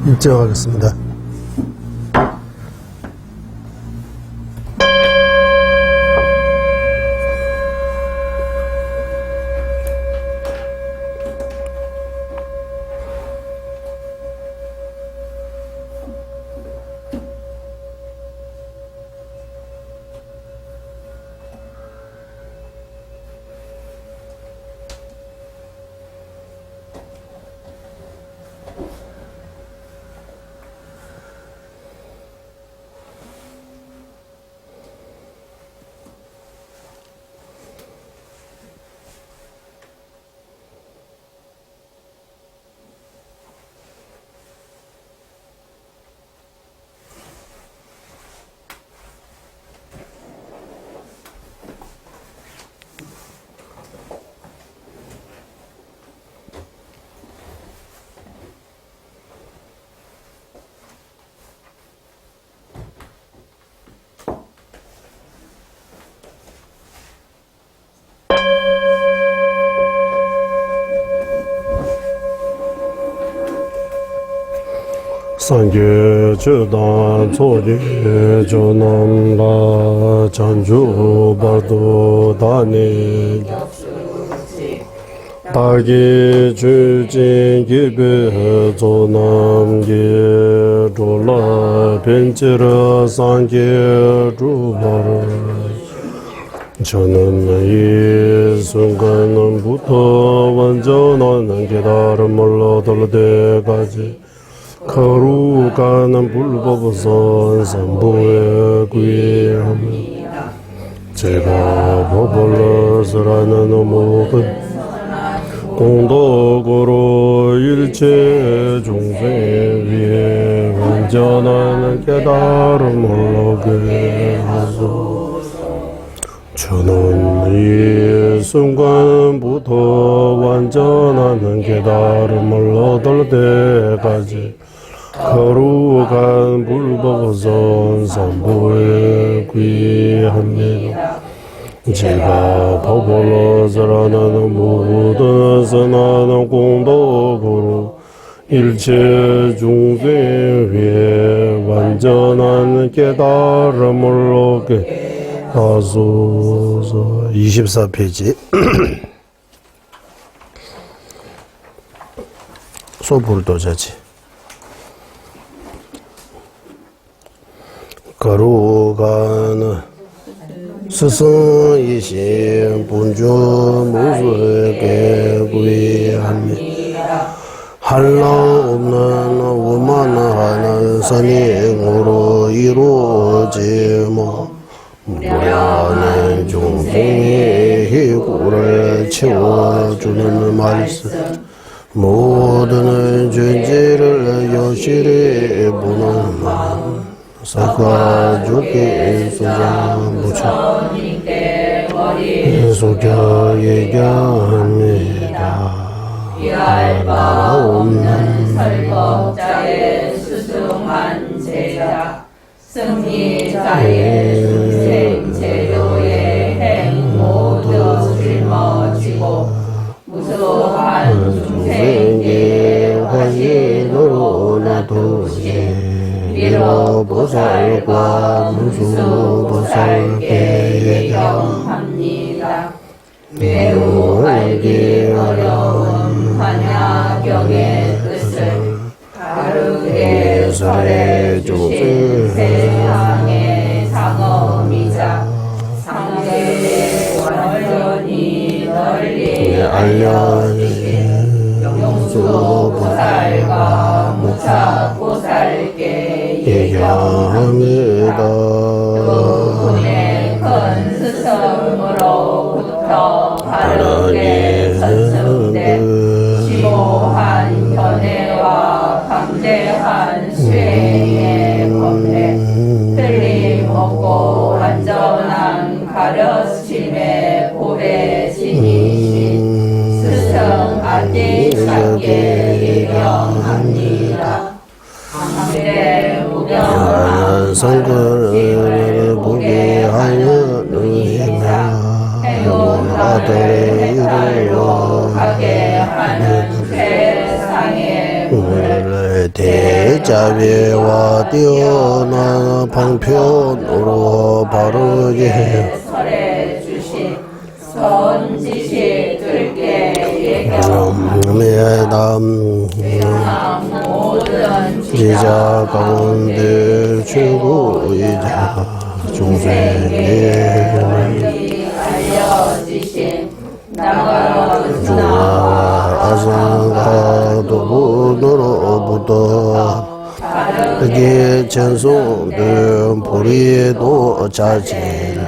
입증하겠습니다. 상계 주단 소리 조남라 전주 발도 다니 다기 주진 기베 조남계 졸라 벤치르 상계 주발 저는 이 순간부터 완전한 깨달음을 얻을 때까지 거룩한 불법선 삼보에 구애합니다. 제가 법을 쓰라는 모든 공덕으로 일체 종생 위에 완전한 깨달음을 얻게 하소서. 저는 이 순간부터 완전한 깨달음을 얻을 때까지 거룩한 불법선 삼보에 구애합니다. 제가 법을 쓰라는 모든 선한 공덕으로 일체 중생 위에 완전한 깨달음을 얻게 하소서. 24페이지 소불도자지. 거룩한 스승이신 본주 모두에게 구애합니다. 한량 없는 오만하는 선행으로 이루어지며 무량한 중생의 희구를 채워주는 말씀, 모든 죄질을 여실히 보는 마음 사과주께 수장부처님께 속여 얘기합니다. 이할 바 없는 설법자의 수승한 제자, 승리자의 중생 제도의 행 모두 짊어지고 무수한 중생의 화신으로 놔두시 미로보살과 무수보살께 예경합니다. 매우 알기 어려운 환야경의 뜻을 바르게 설해주신 세상의 상엄이자 상계의 완전히 널리 알려주신 용수보살과 무차보살께 예경합니다. 그분의 큰 스승으로부터 바르게 선승된 심오한 견해와 강대한 수행의 법에 틀림없고 완전한 가르침의 보배신이신 스승 아디사께 예경합니다. 강대 무경한 성근을 보게 하여 누이며 해온 아들의 이루어 하게 하는 세상의 우리를 대지 자비와 뛰어난 방편으로 바르게 설해 주신 선지시 들게 예경 매담 모든 지자 가운데 최고이자 중생의 원리 알려지신 나가로 중화 아상가도부로부터 그게 전송된 보리에도 자제는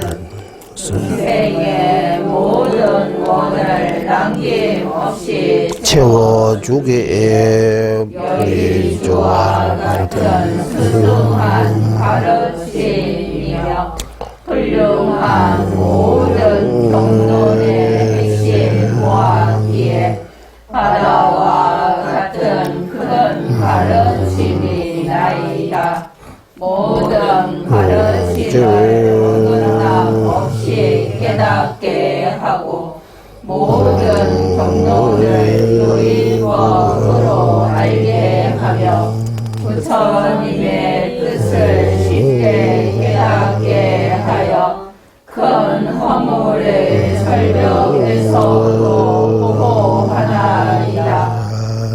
생의 모든 원을 남김없이 채워주게 여리주와 같은 순수한 가르침이며 훌륭한 모든 경론의 핵심 모았기에 바다와 같은 그런 가르침이나이다. 모든 가르침을 어긋남없이 깨닫게 하고 모든 경론을 요인법으로 알게 하며 부처님의 뜻을 쉽게 깨닫게 하여 큰 허물을 절벽에서도 보호하나이다.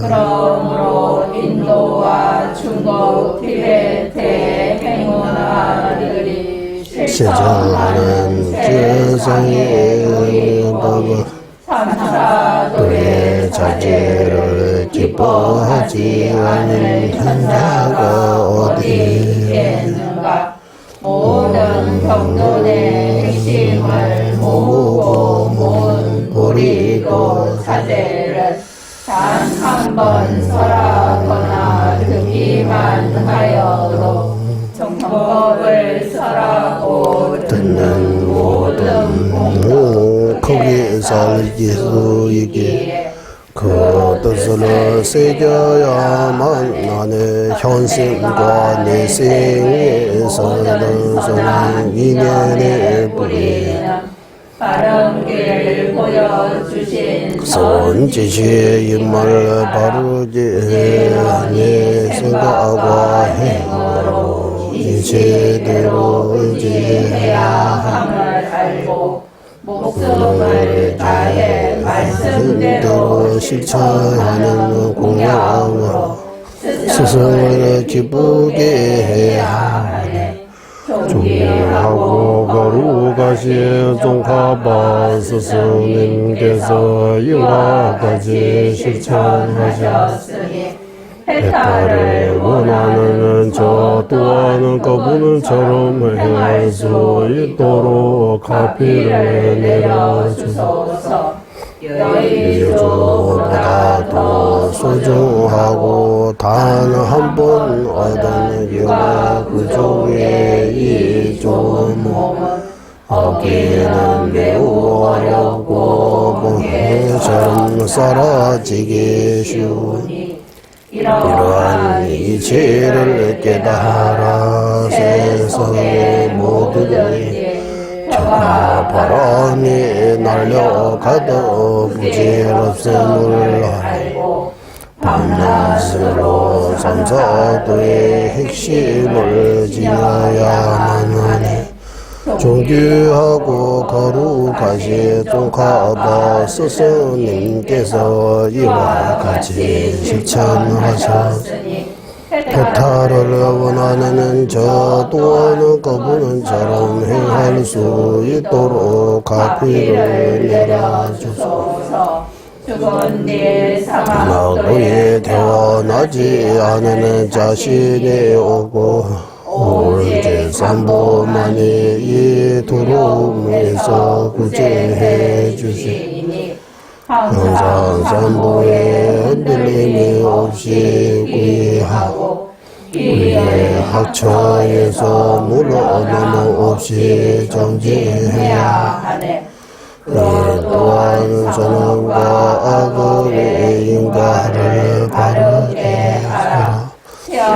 그러므로 인도와 중국, 티베트의 행운아들이 세상하는 세상의 법을 삼사도의 자제를 기뻐하지 않는 현자가 어디 있겠는가. 모든 경론의 핵심을 모으고 모은 보리도 사제를 단 한 번 설하거나 듣기만 하여도 정법을 설하고 듣는 모든 공덕 크게 살기 수 있게 그 뜻을 새겨야만 나는 현생과 내생에서는 선한 인연의 뿌리는 바른 길을 보여주신 선지시의 입을 바르게 내 생각과 행으로 이제대로 의지해야 함을 알고 목숨을 다해 말씀대로 실천하는 공양으로 스승을 기쁘게 해야 하네. 존경하고 거룩하신 종파바 스승님께서 이와 같이 실천하셨으니 해탈을 원하는 저 또한 그분처럼 행할 수 있도록 가피를 내려주소서. 여의주보다 더 소중하고 단 한 번 얻은 유아 구조의 이 좋은 몸은 얻기는 매우 어렵고 몸에선 사라지기 쉬우니 이러한 이치를 깨달아 세상의 모두들이 저 바람이 날려가도 부질없음을 알고 밤낮으로 삼사도의 핵심을 지어야만 하네. 존귀하고 거룩하신 종카바 스승님께서 이와 같이 실천하셨으니 해탈을 원하는 저 또한 그분처럼 행할 수 있도록 가피를 내려주소서. 죽은 뒤 나그에 태어나지 않은 자신이 오고 오직 삼보만이 이 두려움에서 구제해 주시니 항상 삼보에 흔들림이 없이 구의하고 우리의 학처에서 물러넘음 없이 정지해야 하네. 그 또한 선언과 악의 인가를 바르게 하라.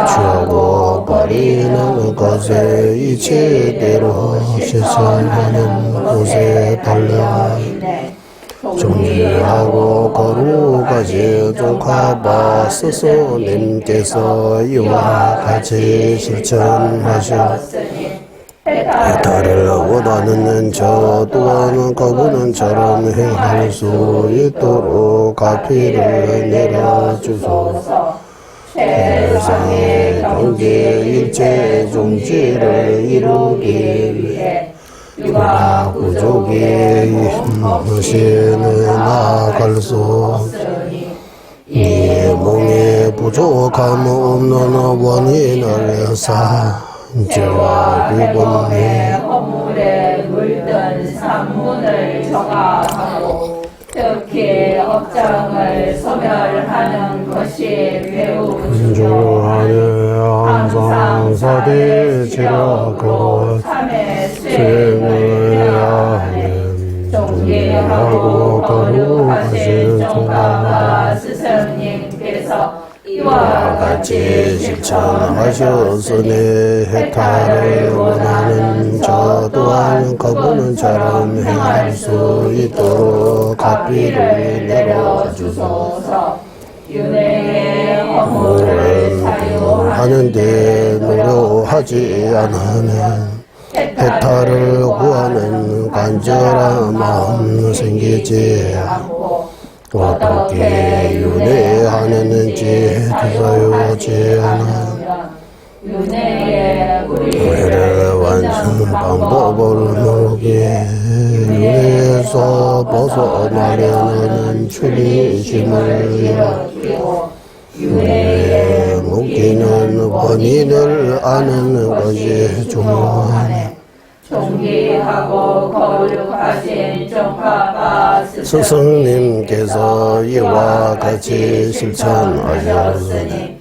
치우고 버리는 것에 이치대로 실천하는 곳에 달려있네. 존귀하고 거룩하신 종파바 스승님께서 이와 같이 실천하셨으니 해탈을 원하는 저 또한 그분은처럼 행할 수 있도록 가피를 내려주소서. 세상의 경제 일체 종지를 이루기 위해 육아 부족이 없이는 나아갈 수 없으니 이 몸의 부족함 없는 원인을 죄와 비범의 허물에 물든 산문을 정하고 특히 업장을 소멸하는 것이 매우 중요하여 항상 사대지라고 참의 수행을 하는 존귀하고 거룩하신 종가마 스승님께서 이와 같이 실천하셨으니 해탈을 원하는 저 또한 그분은처럼 행할 수 있도록 가피를 내려주소서. 윤회의 허물을 사유하는데 노력하지 않으면 해탈을 구하는 간절한 마음 생기지 않고 어떻게 윤회하는지 되어오지 않아 윤회의 완전 방법을 모르기에 윤회에서 벗어나려는 추리심을 일으키고 윤회에 묶이는 원인을 아는 것이 중요하네. 존귀하고 거룩하신 종파바 스승님께서 이와 같이 실천하셨으니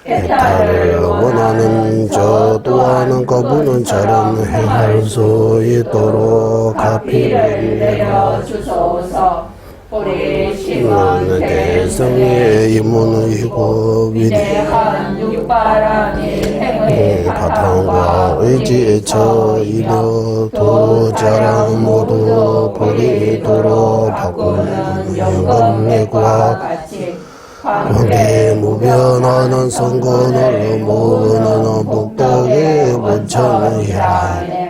해탈을 원하는 저 또한 그분은처럼 행할 수 있도록 가피를 내려주소서. 우리 신원 대성의 임무이고 위대한 육바라니 행의 바탕과 의지에 처이며 도자랑 모두 버리도록 바꾸는 영광과 같이 관계 무변하는 성근을 모으는 복덕의 원천이라.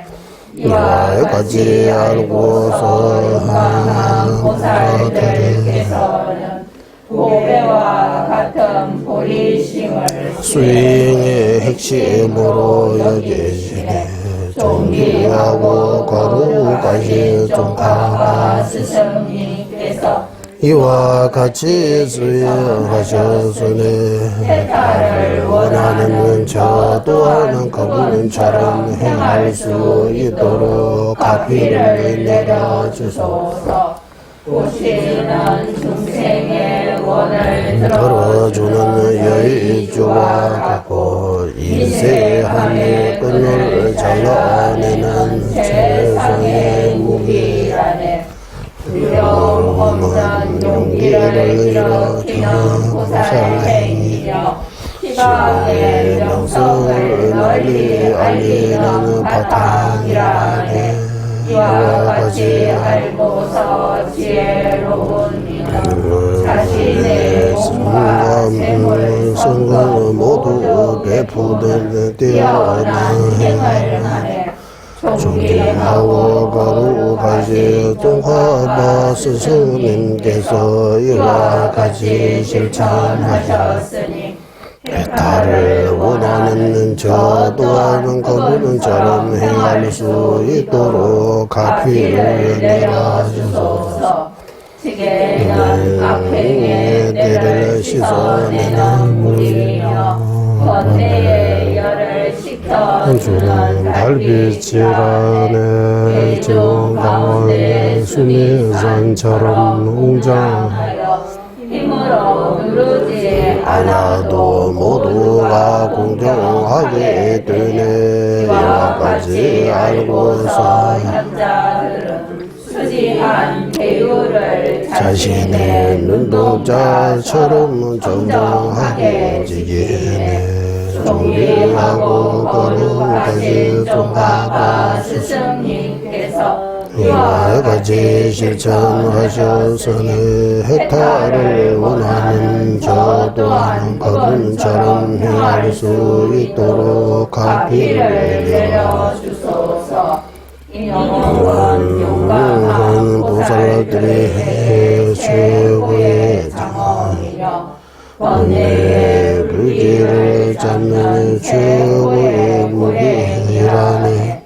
이와 같이 알고서 하는 보살들께서는 보배와 같은 보리심을 수행의 핵심으로 여기시네. 존귀하고 거룩하신 종파바 스승님께서 이와 같이 수행하셨으니 해탈을 원하는 저 또한 그분처럼 행할 수 있도록 가피를 내려주소서. 오시는 중생의 원을 들어주는 여의주와 같고 인세함의 끈을 잘라내는 최성의 무기라네. 두려움 없는 용기를 일으키는 보살행이여 희망의 명성을 널리 알리는 바탕이라네. 이와 같이 알고서 지혜로운 이는 자신의 몸과 재물 성공을 모두 베푸는 뛰어난 행을 하네. 존귀하고 거룩하신 종파바 스승님께서 이와 같이 실천하셨으니 해탈을 원하는 저 또한 그분처럼 행할 수 있도록 가피를 내려주소서. 지게는 악행의 때를 씻어내는 물이며 번뇌의 열을 식혀주는 달빛이라네. 저 가운데 수미산처럼 웅장하여 힘으로 누르지 않아도 모두가 공정하게 되네. 이와 같이 알고서 현자들은 수지한 배우를 자신의 눈동자처럼 정정하게 지키네. 존귀하고 거룩하신 종파바 스승님께서 이와 같이 실천하셨으니 해탈을 원하는 저 또한 그분처럼 행할 수 있도록 갈피를 내려주소서. 또한 용감한 보살들의 최고의 장엄이며 번뇌의 그 길을 잡는 최고의 무기이라니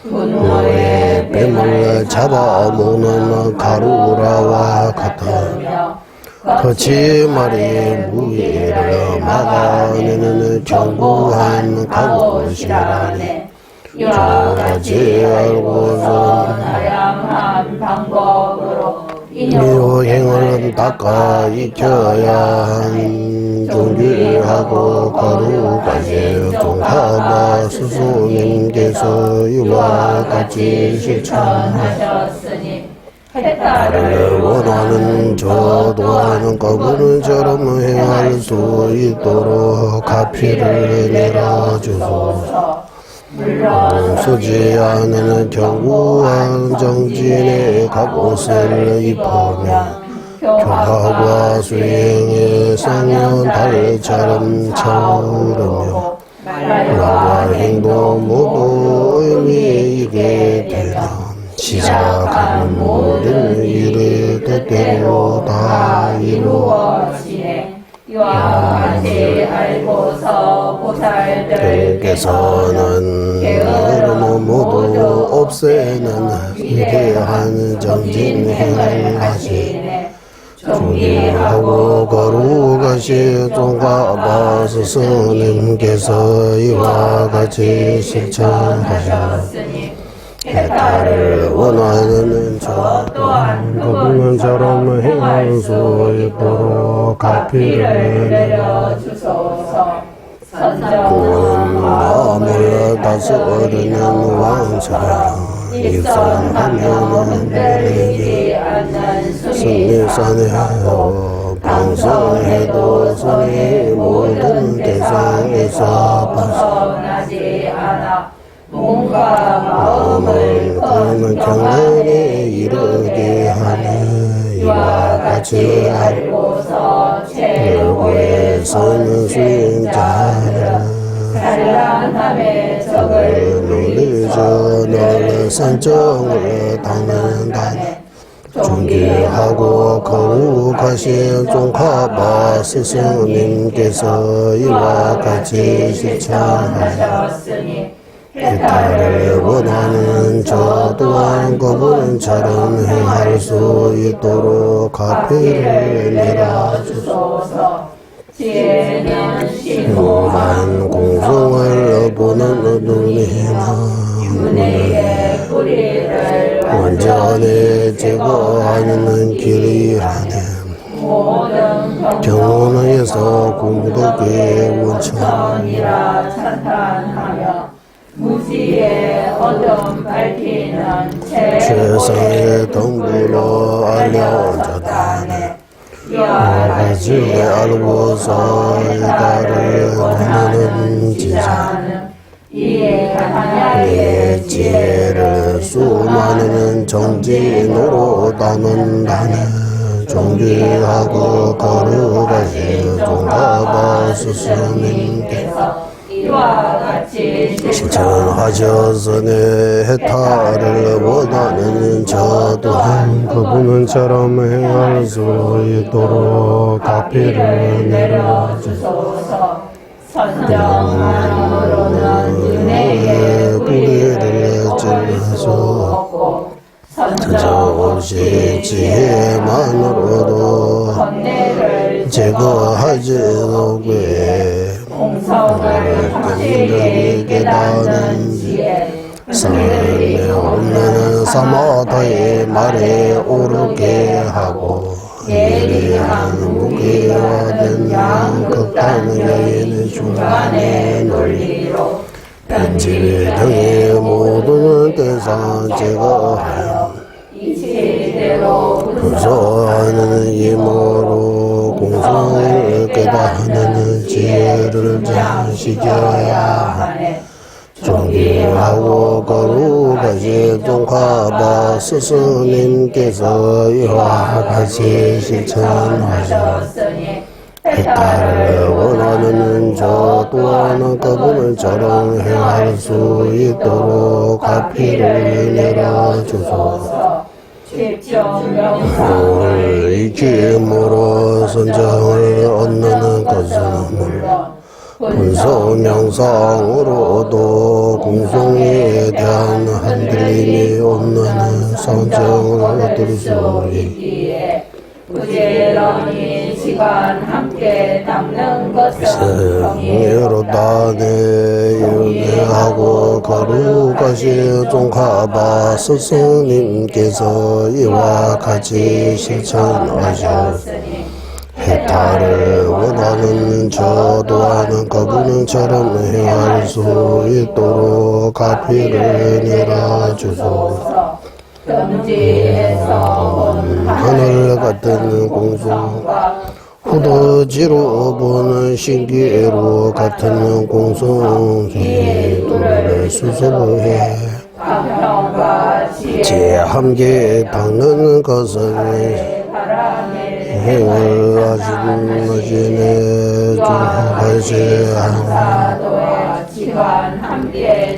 분노의 뱀을 잡아먹는 가루라와 같으며 거치말이 무기를 막아내는 견고한 갑옷이라니 이와 같이 알고서 다양한 방법으로 미호행을 닦아 익혀야 한 종교하고 거룩하게 종하바 스승님께서 이와 같이 실천하셨으니 해탈을 원하는 저 또한 그분처럼 행할 수 있도록 가피를 내려주소서. 물론 쓰지 않는 견고한 정진의 갑옷을 입으며 교화과 수행의 쌍연 달처럼 차오르며 말과 행동 모두 의미 있게 되는 시작하는 모든 일을 뜻대로 다 이루어지네. 이와 같이 알고서 보살들께서는 게으름 모두 없애는 위대한 정진행을 하시네. 존귀하고 거룩하신 종가바 스승님께서 이와 같이 실천하셨으니 해탈을 원하는 저 또한 그분처럼 행할 수 있도록 가피를 내려주소서. 선정한 마음을 다스리는 왕처럼 입선하면 흔들리지 않는 승리산에서 방성해도 손의 모든 대상에서 벗어나지 않아 몸과 마음을 그는 경륜에 이르게 하는 이와 같이 알고서 최고의 선수행자는 찬란함의 적을 누리죠. 너의 산정을 당한다네. 존귀하고 거룩하신 종가바 스승님께서 이와 같이 실천하셨으니 해탈을 원하는 저 또한 그분처럼 행할 수 있도록 가피를 내려주소서. 지혜는 신고한 공성을 보는 눈이나 윤회의 뿌리를 완전히 제거하는 길이라네. 경원에서 공덕의 원천이라 찬탄하며 무지의 어둠 밝히는 최상의 덤불로 알려졌다네. 이와 같이 알고서 이달을 원하는 지자는 이에 하나의 지혜를 수많은 정진으로 담은다네. 존귀하고 거룩하신 종가바 스승님께서 이와 같이 실천하셨으니 해탈을 원하는 저 또한 그분처럼 행할 수 있도록 가피를 내려주소서. 선정함으로는 은혜의 뿌리를 찔러 수 없고 선정없이 지혜만으로도 제거하지 못해 공성을 확실히 깨닫는 지혜 성에 없는 사마다의 말에 오르게 하고 예리한 무기와 된 양극단 여인 중간의 논리로 편지 등의 모든 대상 제거하여 이치대로 분소하는 힘으로 공성을 깨닫는 지혜를 장식여야 하네. 존귀하고 거룩하신 종가바 스승님께서 이와 같이 실천하셨으니 해탈을 원하는 저 또한 그분을처럼 행할 수 있도록 가피를 내려주소서. 오늘 익힘으로 선정을 얻는 것은 물론 분석 명상으로도 공성에 대한 흔들림이 없는 성정을 얻을 수 있기에 부지런히 시간 함께 담는 것은 여로다네 유대하고 거룩하신 종가바 스승님께서 이와 같이 실천하셨으니 해탈을 원하는 저 또한 그분처럼 행할 수 있도록 가피를 내려주소서. 하늘 같은 공성과 후더지로 보는 신기로 같은 공성이 둘을 수소해 제 함께 닦는 것은 행을 하시는 중하시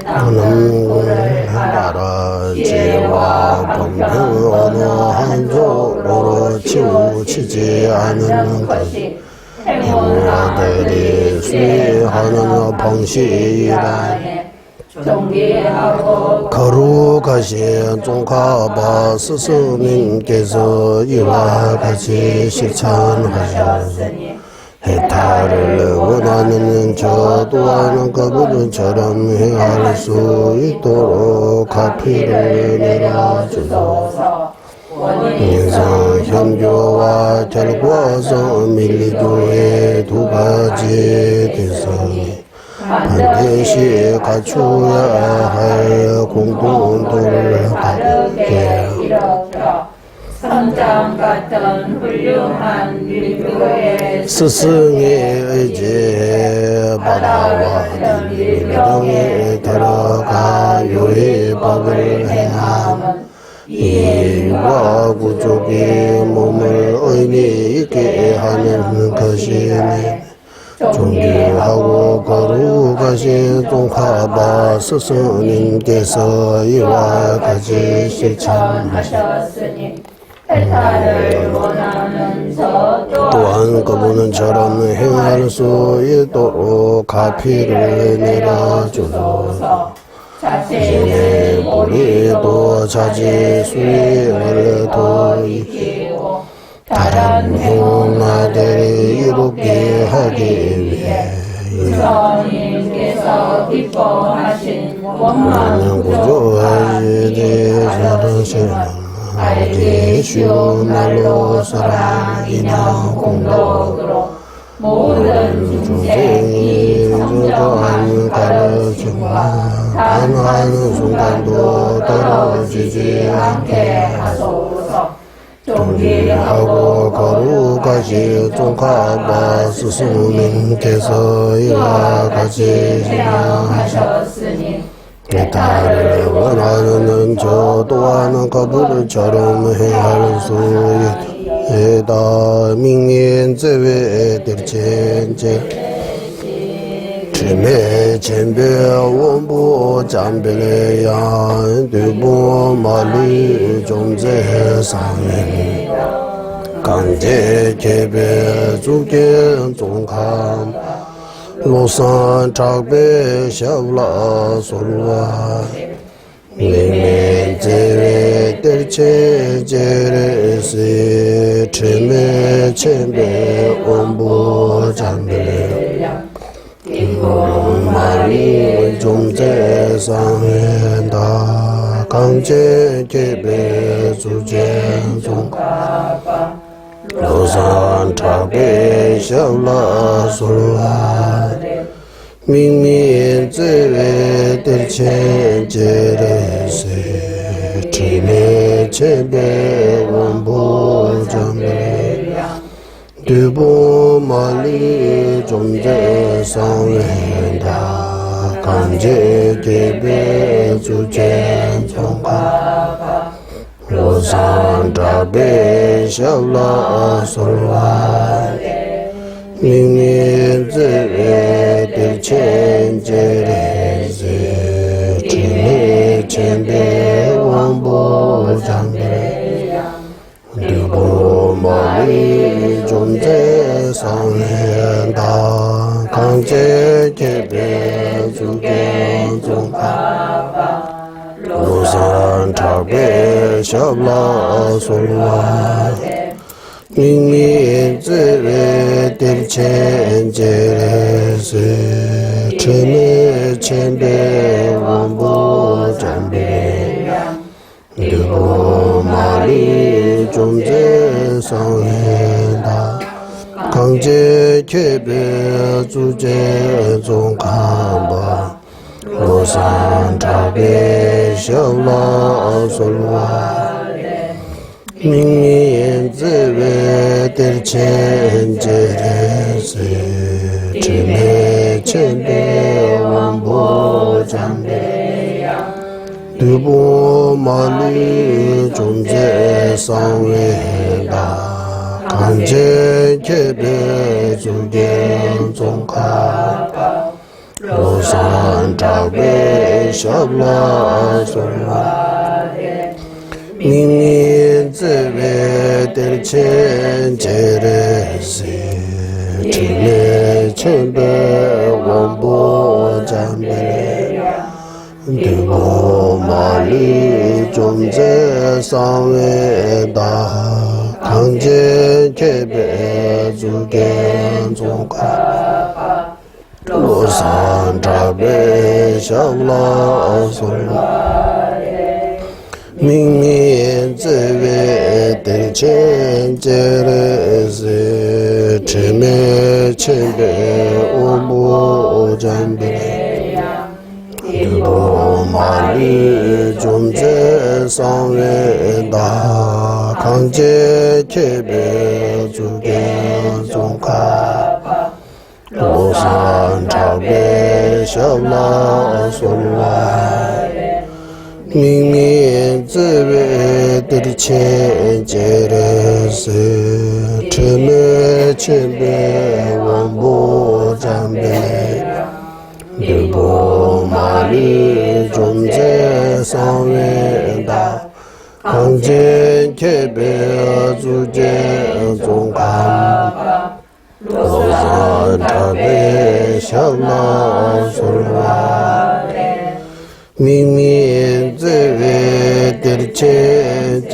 하는 나라 죄와 범행 어느 한쪽으로 치우치지 않는 것이 행원들이 수행하는 방식이라. 거룩하신 종가바 스승님께서 이와 같이 실천하셨으니 해탈을 원하는 저 또한 그분처럼 행할 수 있도록 가피를 내려주소서. 인성 현교와 결과성 밀리교의 두 가지 대성이 반드시 갖추어야 할 공동도를 갖게 선장 같은 훌륭한 밀교의 스승의 의지에 받아와 밀교에 들어가 요의법을 행함은 이 육아 구족의 몸을 의미 있게 하는 것이니 존귀하고 거룩하신 종가바 스승님께서 이와 같이 실천하셨으니 해탈을 원하는 저 또한 그분처럼 행할 수 있도록 가피를 내려주소서. 자신의 우리도 자지 수행을 더 익히고 다른 행운나들이 이롭게 하기 위해 유서님께서 기뻐하신 원만 구조에 대해서는 알기 쉬운 말로 사랑이나 공덕으로 모든 중생이 정정한 가르침과 단하는 순간도 떨어지지 않게 하소서. 존귀하고 거룩하신 종가바 스승님께서 이와 같이 진행하셨으니 해탈을 원하는 저 또한 그분처럼 행할 수 있다. 민인제외 들첸제 제 젠베 원부 잠벨레야 두부 말리 좀제상에 강제 개배 주견 종감 로산 작배 샤블라 솔와 민인제외 들첸제레시 제 젠베 원부 잠벨레야 말이 좀제상한다 강제 개배 주제 종가바 로산 타베 샤울라 솔라 민민제외 들첸제레세 티네 제배 원보 잠베 두부 말리 좀제상한다 강제 개배 주제 종가 로산 자배 샤라 솔와 민민 제외 대천제레제 진리 천배 원보 장배 두보 마리 존재 상현다 강제 개배 주계 종가 로산 자배 샤라 솔와 민민 제외 대천제레제 천의 천배 원보 장배 두보 마리 존재 상현다 강제 개배 주제 종간바 로산 자배 샤라 솔와 민민 제외 대천제레제 천의 천배 원보 장배 두보 마리 존재 상회다 강제 개배 주계 종가 로산 자배 샤라 솔와 민민 제외 대천제레제 천의 천배 원보 장배 두보 마리 존재 상회다 강제 개배 주계 종가 로산 자배 샤라 솔와 민민 제외 대천제레제 천의 천배 원보 장배 두보 마리 존재 상회다 강제 개배 주계 종가 로산 자배 샤라 솔와 민민 제외 대천제레제 천의 천배 원보 장배 두보 마리 존재 상회다 강제 개배 주제 종가 로산 자배 샤라 솔와 민민 제외 대천제레제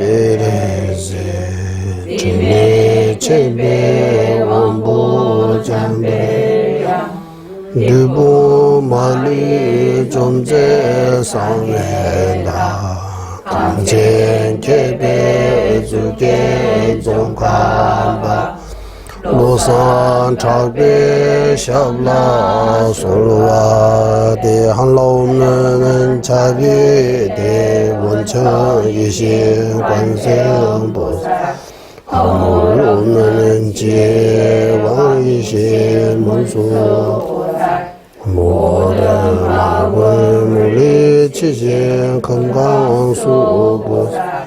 천의 천배 원보 장배 두보 마리 존재 상회다 강제 개배 주계 종가 로산 자배 샤라 솔와 대한라오면 자비 대원청이신 관세음보살 아무로는 제왕이신 문수보살 모든 마군 물리치신 건강수보살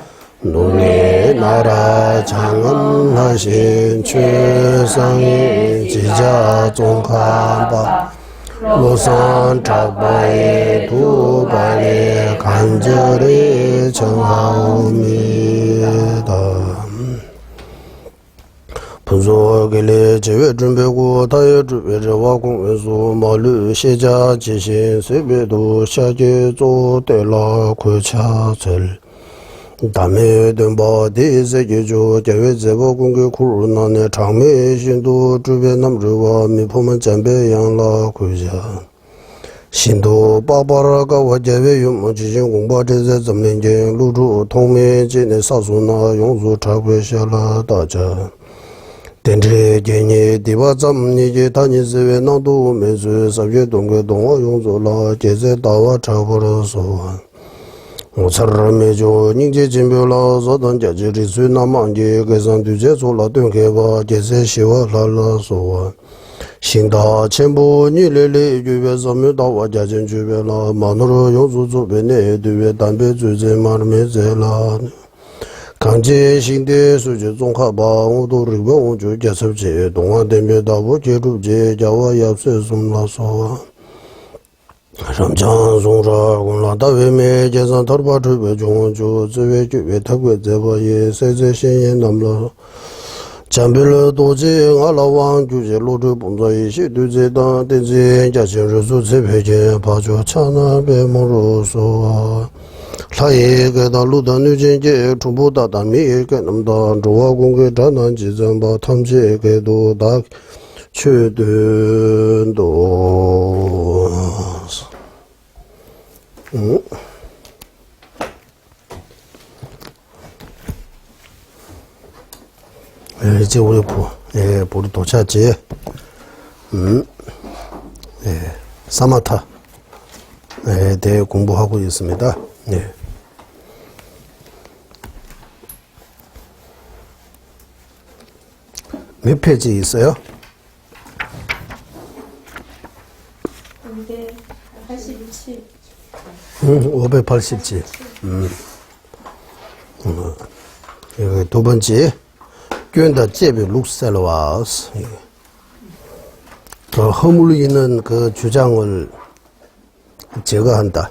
눈의 나라 장엄하신 최상의 지자 종간바 로산 자바의 두 발에 간절히 청하옵니다. 분소길래 제외 준비고 다의 주배제와 공회소 마루 시자 지신 세배도 샤게 조대라 고차절 담에 등바 대세계조 제외 제보 공개 코로나네 장매 신도 주변 남주와 미포만 전배 양라 고자 신도 바바라가 와제외 유무 지신 공바 제제 점령제 루주 통매 진의 사수나 용수 차괴샤라 다자 덴제 제니 디바 점니제 다니스웨 나도 메스 사회 동괴 동화 용조라 제제 다와 차고로서 오차르메조 닝제 진별라 소던자지리 수나만제 계산 두제 솔라 동괴바 제세 시와 라라소와 신다 첨부 니레레 주베 섬유다와 자진 주베라 마누로 용수주베네 두베 담배 주제 마르메제라 강제 신대 수주 종합바 우도르베 우주 개섭제 동화대메다보 제루제 자와 yap세 숨라소 ram장송라 공라다웨메 제산 더바르베 종주 제외주베 타괴 제바예 세제신예 남로 잠빌 도지 알라왕 주제 로드 본자이시 두제다 대제 자신르수 제베제 바조 차나베 모로소 라예게다 루다 누진제 중보다다 미에게 남다 조와 공개 단한 지점바 탐지에게도 다 최든도 이제 우리 보리 도착지. 사마타. 대해 공부하고 있습니다. 몇 페이지 있어요? 587. 587. 여기 두 번째.捐的戒备 룩셀와스 그 허물이 있는 그 주장을 제거한다.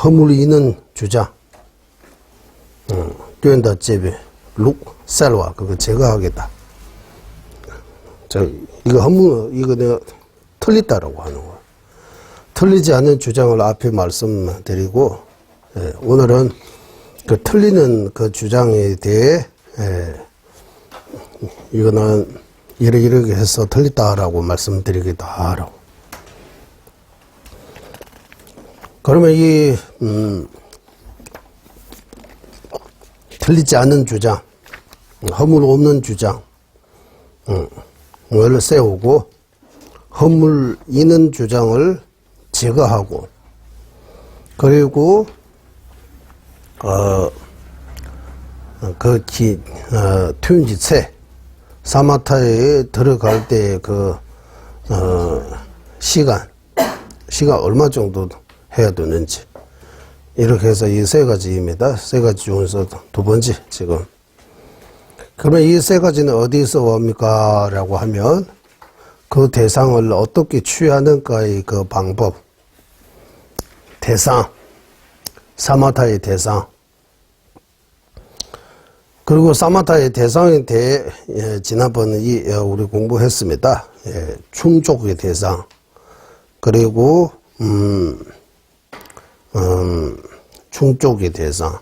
허물이 있는 주장.捐的 戒备 룩셀와 그거 제거하겠다. 이거 내가 틀리다라고 하는 거야. 틀리지 않는 주장을 앞에 말씀드리고 오늘은 그 틀리는 그 주장에 대해 이거는 이렇게 해서 틀리다라고 말씀드리기도 하라고. 그러면 이 틀리지 않는 주장, 허물 없는 주장, 을 세우고 허물 있는 주장을 제거하고 그리고 튠지체 사마타에 들어갈 때 시간 얼마 정도 해야 되는지 이렇게 해서 이 세 가지입니다. 세 가지 중에서 두 번째 지금. 그러면 이 세 가지는 어디서 옵니까? 라고 하면 그 대상을 어떻게 취하는가의 그 방법, 대상, 사마타의 대상. 그리고 사마타의 대상에 대해 지난번에 우리 공부했습니다. 충족의 대상. 그리고 충족의 대상.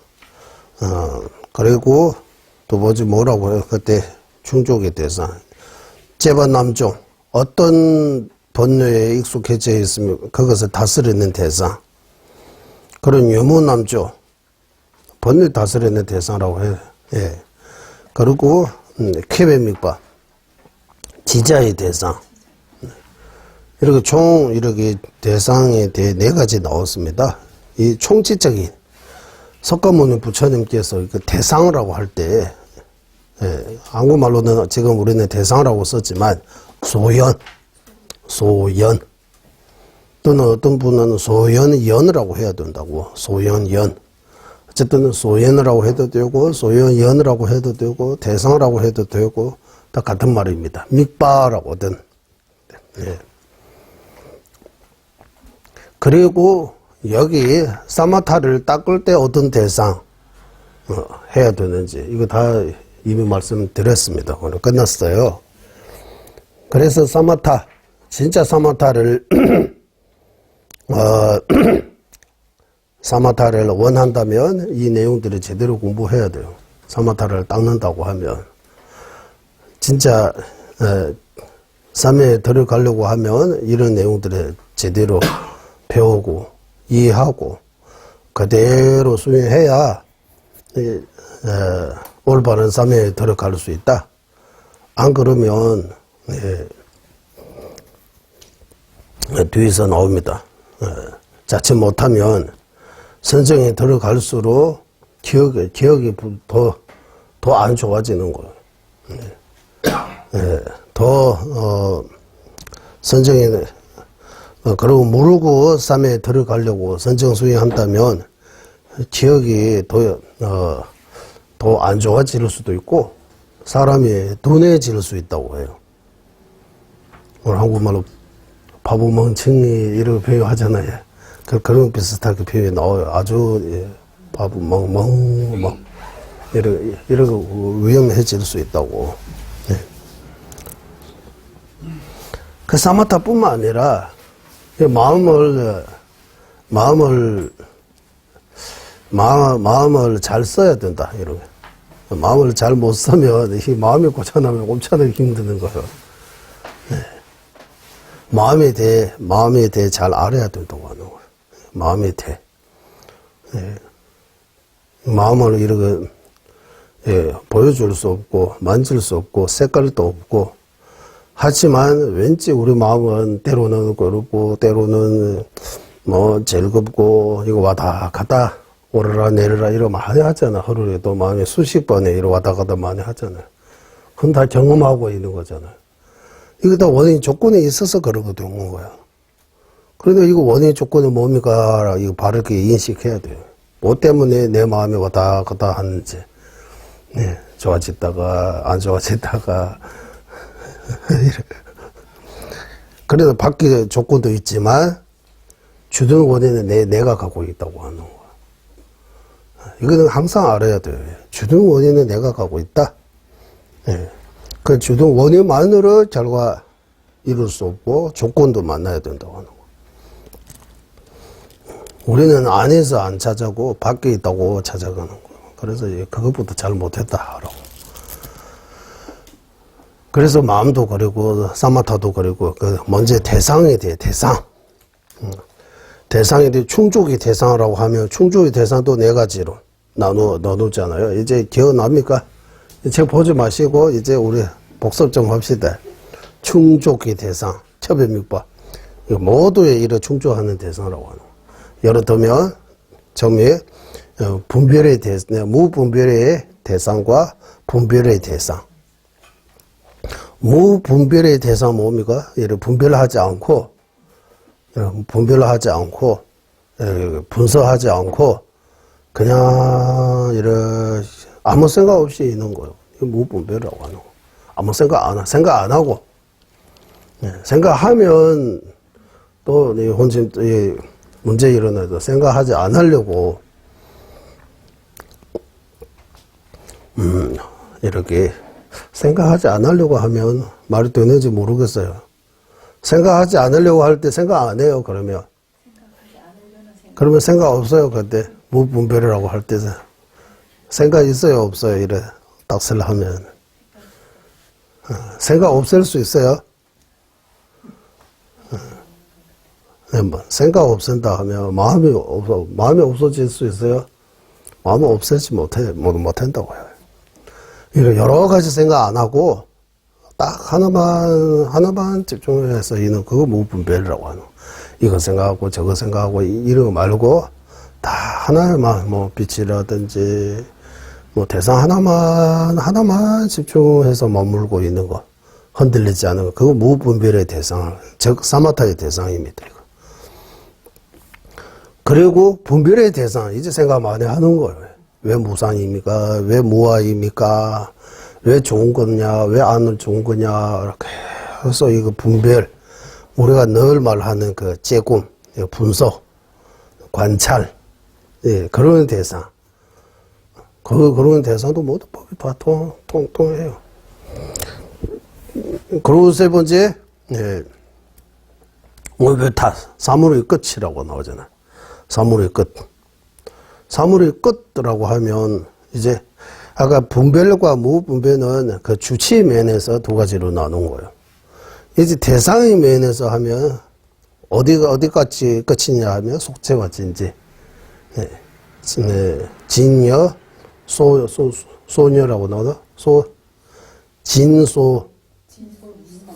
그리고 또 뭐라고 해요? 그때 충족의 대상. 제반남종 어떤 번뇌에 익숙해져 있으면 그것을 다스리는 대상. 그런 유무남조 번뇌 다스리는 대상이라고 해요. 그리고 케베믹바 지자의 대상. 이렇게 대상에 대해 네 가지 나왔습니다. 이 총체적인 석가모니 부처님께서 그 대상이라고 할 때 한국말로는 지금 우리는 대상이라고 썼지만 소연 또는 어떤 분은 소연연이라고 해야 된다고. 소연연. 어쨌든 소연이라고 해도 되고 소연연이라고 해도 되고 대상이라고 해도 되고 다 같은 말입니다. 믹바라고든. 그리고 여기 사마타를 닦을 때 어떤 대상 해야 되는지 이거 다 이미 말씀드렸습니다. 오늘 끝났어요. 그래서 사마타 진짜 사마타를 사마타를 원한다면 이 내용들을 제대로 공부해야 돼요. 사마타를 닦는다고 하면 진짜 삼매에 들어가려고 하면 이런 내용들을 제대로 배우고 이해하고 그대로 수행해야 올바른 삼매에 들어갈 수 있다. 안 그러면 뒤에서 나옵니다. 자칫 못하면 선정에 들어갈수록 기억이 더 안 좋아지는 거예요. 더, 선정에, 그리고 모르고 쌈에 들어가려고 선정 수행한다면 기억이 더 안 좋아질 수도 있고 사람이 둔해질 수 있다고 해요. 오늘 한국말로 바보 멍청이 이렇게 표현하잖아요. 그런 비슷하게 표현이 나와요. 아주 예, 바보 멍 이렇게 위험해질 수 있다고. 네. 그 사마타뿐만 아니라 마음을 잘 써야 된다. 이런 거. 마음을 잘 못 쓰면 이 마음이 고장나면 엄청나게 힘드는 거예요. 네. 마음에 대해 잘 알아야 된다고 하는 거예요. 마음에 대해. 네. 마음을 이렇게 예, 보여줄 수 없고 만질 수 없고 색깔도 없고 하지만 왠지 우리 마음은 때로는 그렇고 때로는 뭐 즐겁고 이거 와다 갔다 오르라 내리라 이러 많이 하잖아. 하루에도 마음이 수십 번에 이러 와다 가다 많이 하잖아요. 그건 다 경험하고 있는 거잖아요. 이거 다 원인 조건에 있어서 그러거든 온 거야. 그런데 이거 원인 조건이 뭡니까? 이거 바르게 인식해야 돼요. 뭐 때문에 내 마음이 왔다 갔다 하는지. 네, 좋아졌다가 안 좋아졌다가 그래도 바뀔 조건도 있지만 주된 원인은 내가 갖고 있다고 하는 거야. 이거는 항상 알아야 돼요. 주된 원인은 내가 갖고 있다. 네. 그 주된 원인만으로 결과 이룰 수 없고 조건도 만나야 된다고 하는 거야. 우리는 안에서 안 찾아고 밖에 있다고 찾아가는 거야. 그래서 그것부터 잘 못했다 하라고. 그래서 마음도 그리고 사마타도 그리고 그 먼저 대상에 대해 대상. 대상에 대해 충족이 대상이라고 하면 충족의 대상도 네 가지로 나누잖아요. 이제 기억납니까? 책 보지 마시고 이제 우리 복습 좀 합시다. 충족의 대상, 첩의미법. 모두에 이를 충족하는 대상이라고 하는 거예요. 예를 들면 처음에 분별의 대상, 무분별의 대상과 분별의 대상. 무분별의 대상 뭡니까? 이를 분별하지 않고 분석하지 않고 그냥 이런 아무 생각 없이 있는 거예요. 이거 무분별이라고 하는 거. 아무 생각 안 하고 생각하면 또 혼자 문제 일어나도 생각하지 않으려고 이렇게 생각하지 않으려고 하면 말이 되는지 모르겠어요. 생각하지 않으려고 할 때 생각 안 해요. 그러면 생각 없어요. 그때 무분별이라고 할 때 생각 있어요 없어요. 이래 딱설 하면 생각 없을 수 있어요. 생각 없앤다 하면 마음이 없어질 수 있어요. 마음은 없애지 못한다고 해요. 여러 가지 생각 안 하고 딱 하나만 집중해서 있는 그거 무분별이라고 하는. 이거 생각하고 저거 생각하고 이런 거 말고 다 하나만 뭐 빛이라든지 뭐 대상 하나만 집중해서 머물고 있는 거 흔들리지 않은 거 그거 무분별의 대상 즉 사마타의 대상입니다. 이거. 그리고 분별의 대상 이제 생각 많이 하는 거예요. 왜 무상입니까? 왜 무아입니까? 왜 좋은 거냐? 왜 안 좋은 거냐? 이렇게 해서 이거 분별 우리가 늘 말하는 그 재금, 분석, 관찰, 예, 그런 대상. 그런 대상도 모두 법이 다 통해요. 그리고 세 번째, 예, 오늘 다 사물의 끝이라고 나오잖아. 사물의 끝. 사물의 끝이라고 하면 이제 아까 분별과 무분별은 그 주치 면에서 두 가지로 나눈 거예요. 이제 대상의 면에서 하면 어디까지 끝이냐 하면 속죄와 진지. 네. 진여, 소녀라고 나오나?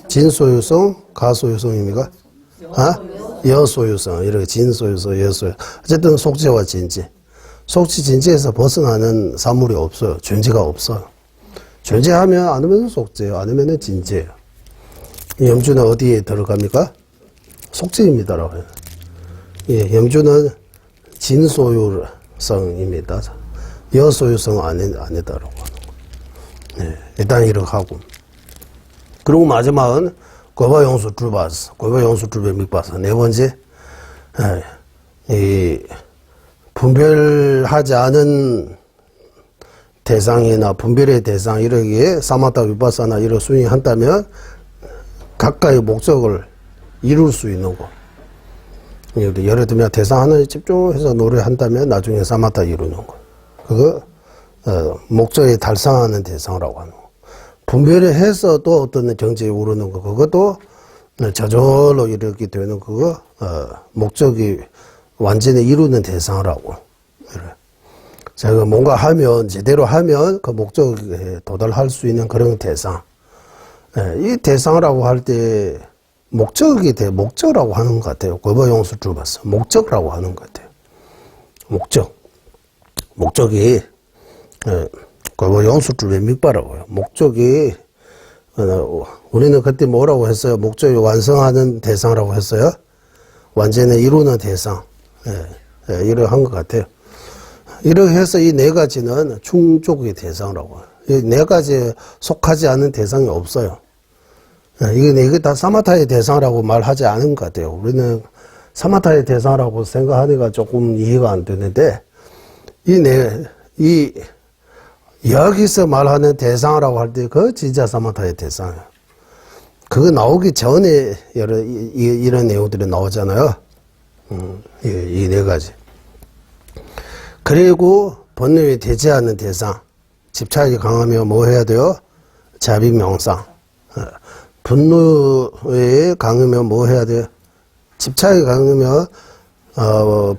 진소유성, 가소유성입니까? 여소유성, 이렇게 진소유성, 여소유성. 어쨌든 속죄와 진지. 속죄 진지에서 벗어나는 사물이 없어요. 존재가 없어요. 존재하면 안 하면 속죄예요. 안 하면 진지예요. 염주는 어디에 들어갑니까? 속죄입니다라고 해요. 예, 염주는 진소유성입니다. 여소유성 아니다라고 하는 거. 예, 일단 이렇게 하고. 그리고 마지막은 고바용수 줄바스, 고바용수 줄베 밑바스. 네 번째, 이 분별하지 않은 대상이나 분별의 대상 이렇게 사마타 위파사나 이런 수행한다면 각각의 목적을 이룰 수 있는 거. 예를 들면 대상 하나에 집중해서 노래한다면 나중에 사마타 이루는 거. 그거 목적에 달성하는 대상이라고 하는 거. 분별을 해서 또 어떤 경지에 오르는 거. 그것도 저절로 이렇게 되는 그거 목적이 완전히 이루는 대상이라고. 제가 뭔가 하면 제대로 하면 그 목적에 도달할 수 있는 그런 대상. 이 대상이라고 할 때 목적이 목적이라고 하는 것 같아요. 고바용수 줄봤어. 목적이라고 하는 것 같아요. 목적이 고바용수 줄의 밑바라고 해요. 목적이 우리는 그때 뭐라고 했어요? 목적이 완성하는 대상이라고 했어요. 완전히 이루는 대상. 이렇게 한 것 같아요. 이렇게 해서 이 네 가지는 충족의 대상이라고 해요. 이 네 가지에 속하지 않은 대상이 없어요. 이게 다 사마타의 대상이라고 말하지 않은 것 같아요. 우리는 사마타의 대상이라고 생각하니까 조금 이해가 안 되는데, 여기서 말하는 대상이라고 할 때, 그 진짜 사마타의 대상이에요. 그거 나오기 전에 이런 내용들이 나오잖아요. 이 네 가지. 그리고 본능에 되지 않는 대상. 집착이 강하면 뭐 해야 돼요? 자비명상. 분노에 강하면 뭐 해야 돼요? 집착이 강하면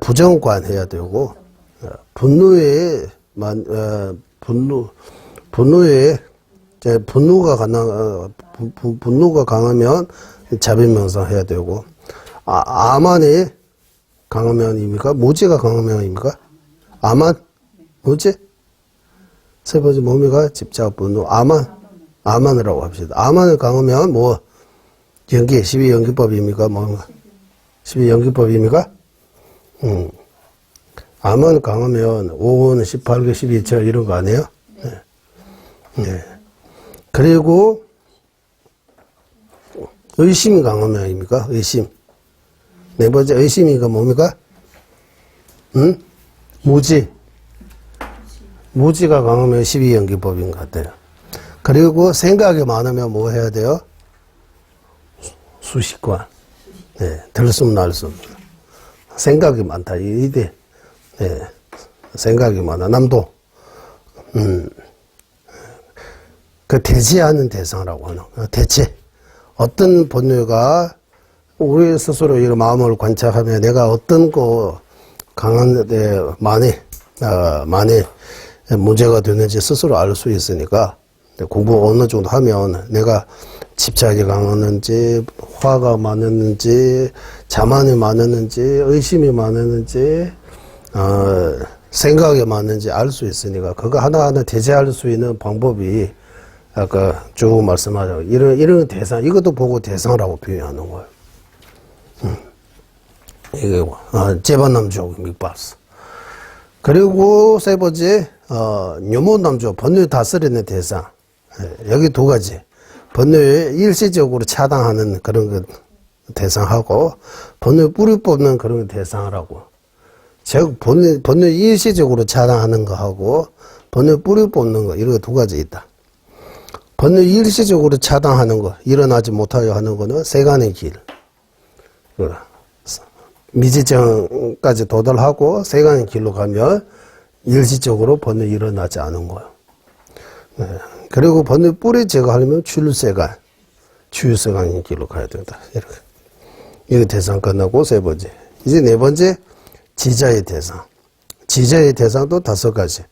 부정관 해야 되고, 분노가 강하면 자비명상 해야 되고, 아만이 강하면입니까? 무지가 강하면입니까? 아만? 무지? 세 번째 뭡니까? 집착, 분노, 아만이라고 합시다. 아만을 강하면 뭐, 12연기법입니까? 뭐, 12연기법입니까? 아만을 강하면 5원, 18개, 12철 이런 거 아니에요? 네. 그리고, 의심이 강하면입니까? 의심. 네 번째, 의심이가 뭡니까? 무지가 강하면 12연기법인 것 같아요. 그리고 생각이 많으면 뭐 해야 돼요? 수식관. 네, 들숨 날숨. 생각이 많다. 이대. 네, 생각이 많아. 남도. 그 되지 않은 대상이라고 하는 거. 대체. 어떤 본뇌가 우리 스스로 이 마음을 관찰하면 내가 어떤 거 강한 데 많이 문제가 되는지 스스로 알 수 있으니까 공부 어느 정도 하면 내가 집착이 강했는지 화가 많았는지 자만이 많았는지 의심이 많았는지 생각이 많은지 알 수 있으니까 그거 하나하나 대체할 수 있는 방법이 아까 쭉 말씀하자고 이런 대상 이것도 보고 대상이라고 표현하는 거예요. 이게 제반남주하고 밑밥스. 그리고 세 번째 묘모남주 번뇌 다스리는 대상. 여기 두 가지. 번뇌 일시적으로 차단하는 그런 그 대상하고 번뇌 뿌리 뽑는 그런 대상하라고. 즉 번뇌 일시적으로 차단하는 거하고 번뇌 뿌리 뽑는 거 이런 두 가지 있다. 번뇌 일시적으로 차단하는 거 일어나지 못하게 하는 거는 세간의 길. 미지정까지 도달하고 세간의 길로 가면 일시적으로 번뇌 일어나지 않은 거예요. 네. 그리고 번뇌 뿌리 제거하려면 출세간, 주유세간의 길로 가야 된다. 이렇게. 이거 대상 끝나고 세 번째. 이제 네 번째, 지자의 대상. 지자의 대상도 5가지.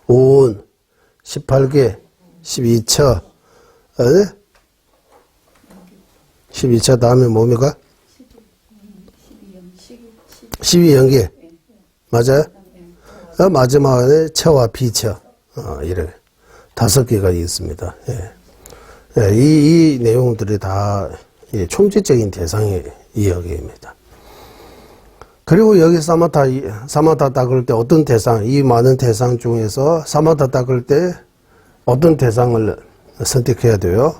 5운, 18개, 12처, 12처 다음에 뭡니까? 12연계. 맞아요? 마지막에 처와 비처. 이렇게 5개가 있습니다. 예. 이 내용들이 다 총체적인 대상의 이야기입니다. 그리고 여기 사마타 닦을 때 어떤 대상, 이 많은 대상 중에서 사마타 닦을 때 어떤 대상을 선택해야 돼요?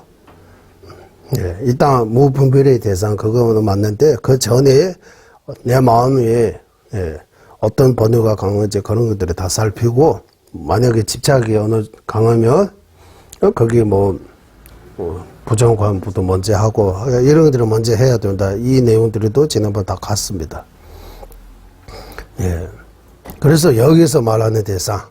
예, 일단 무분별의 대상 그거는 맞는데 그 전에 내 마음에 어떤 번뇌가 강한지 그런 것들을 다 살피고 만약에 집착이 어느 강하면 거기 뭐 부정관부도 먼저 하고 이런 것들을 먼저 해야 된다. 이 내용들도 지난번 다 갔습니다. 예. 그래서 여기서 말하는 대상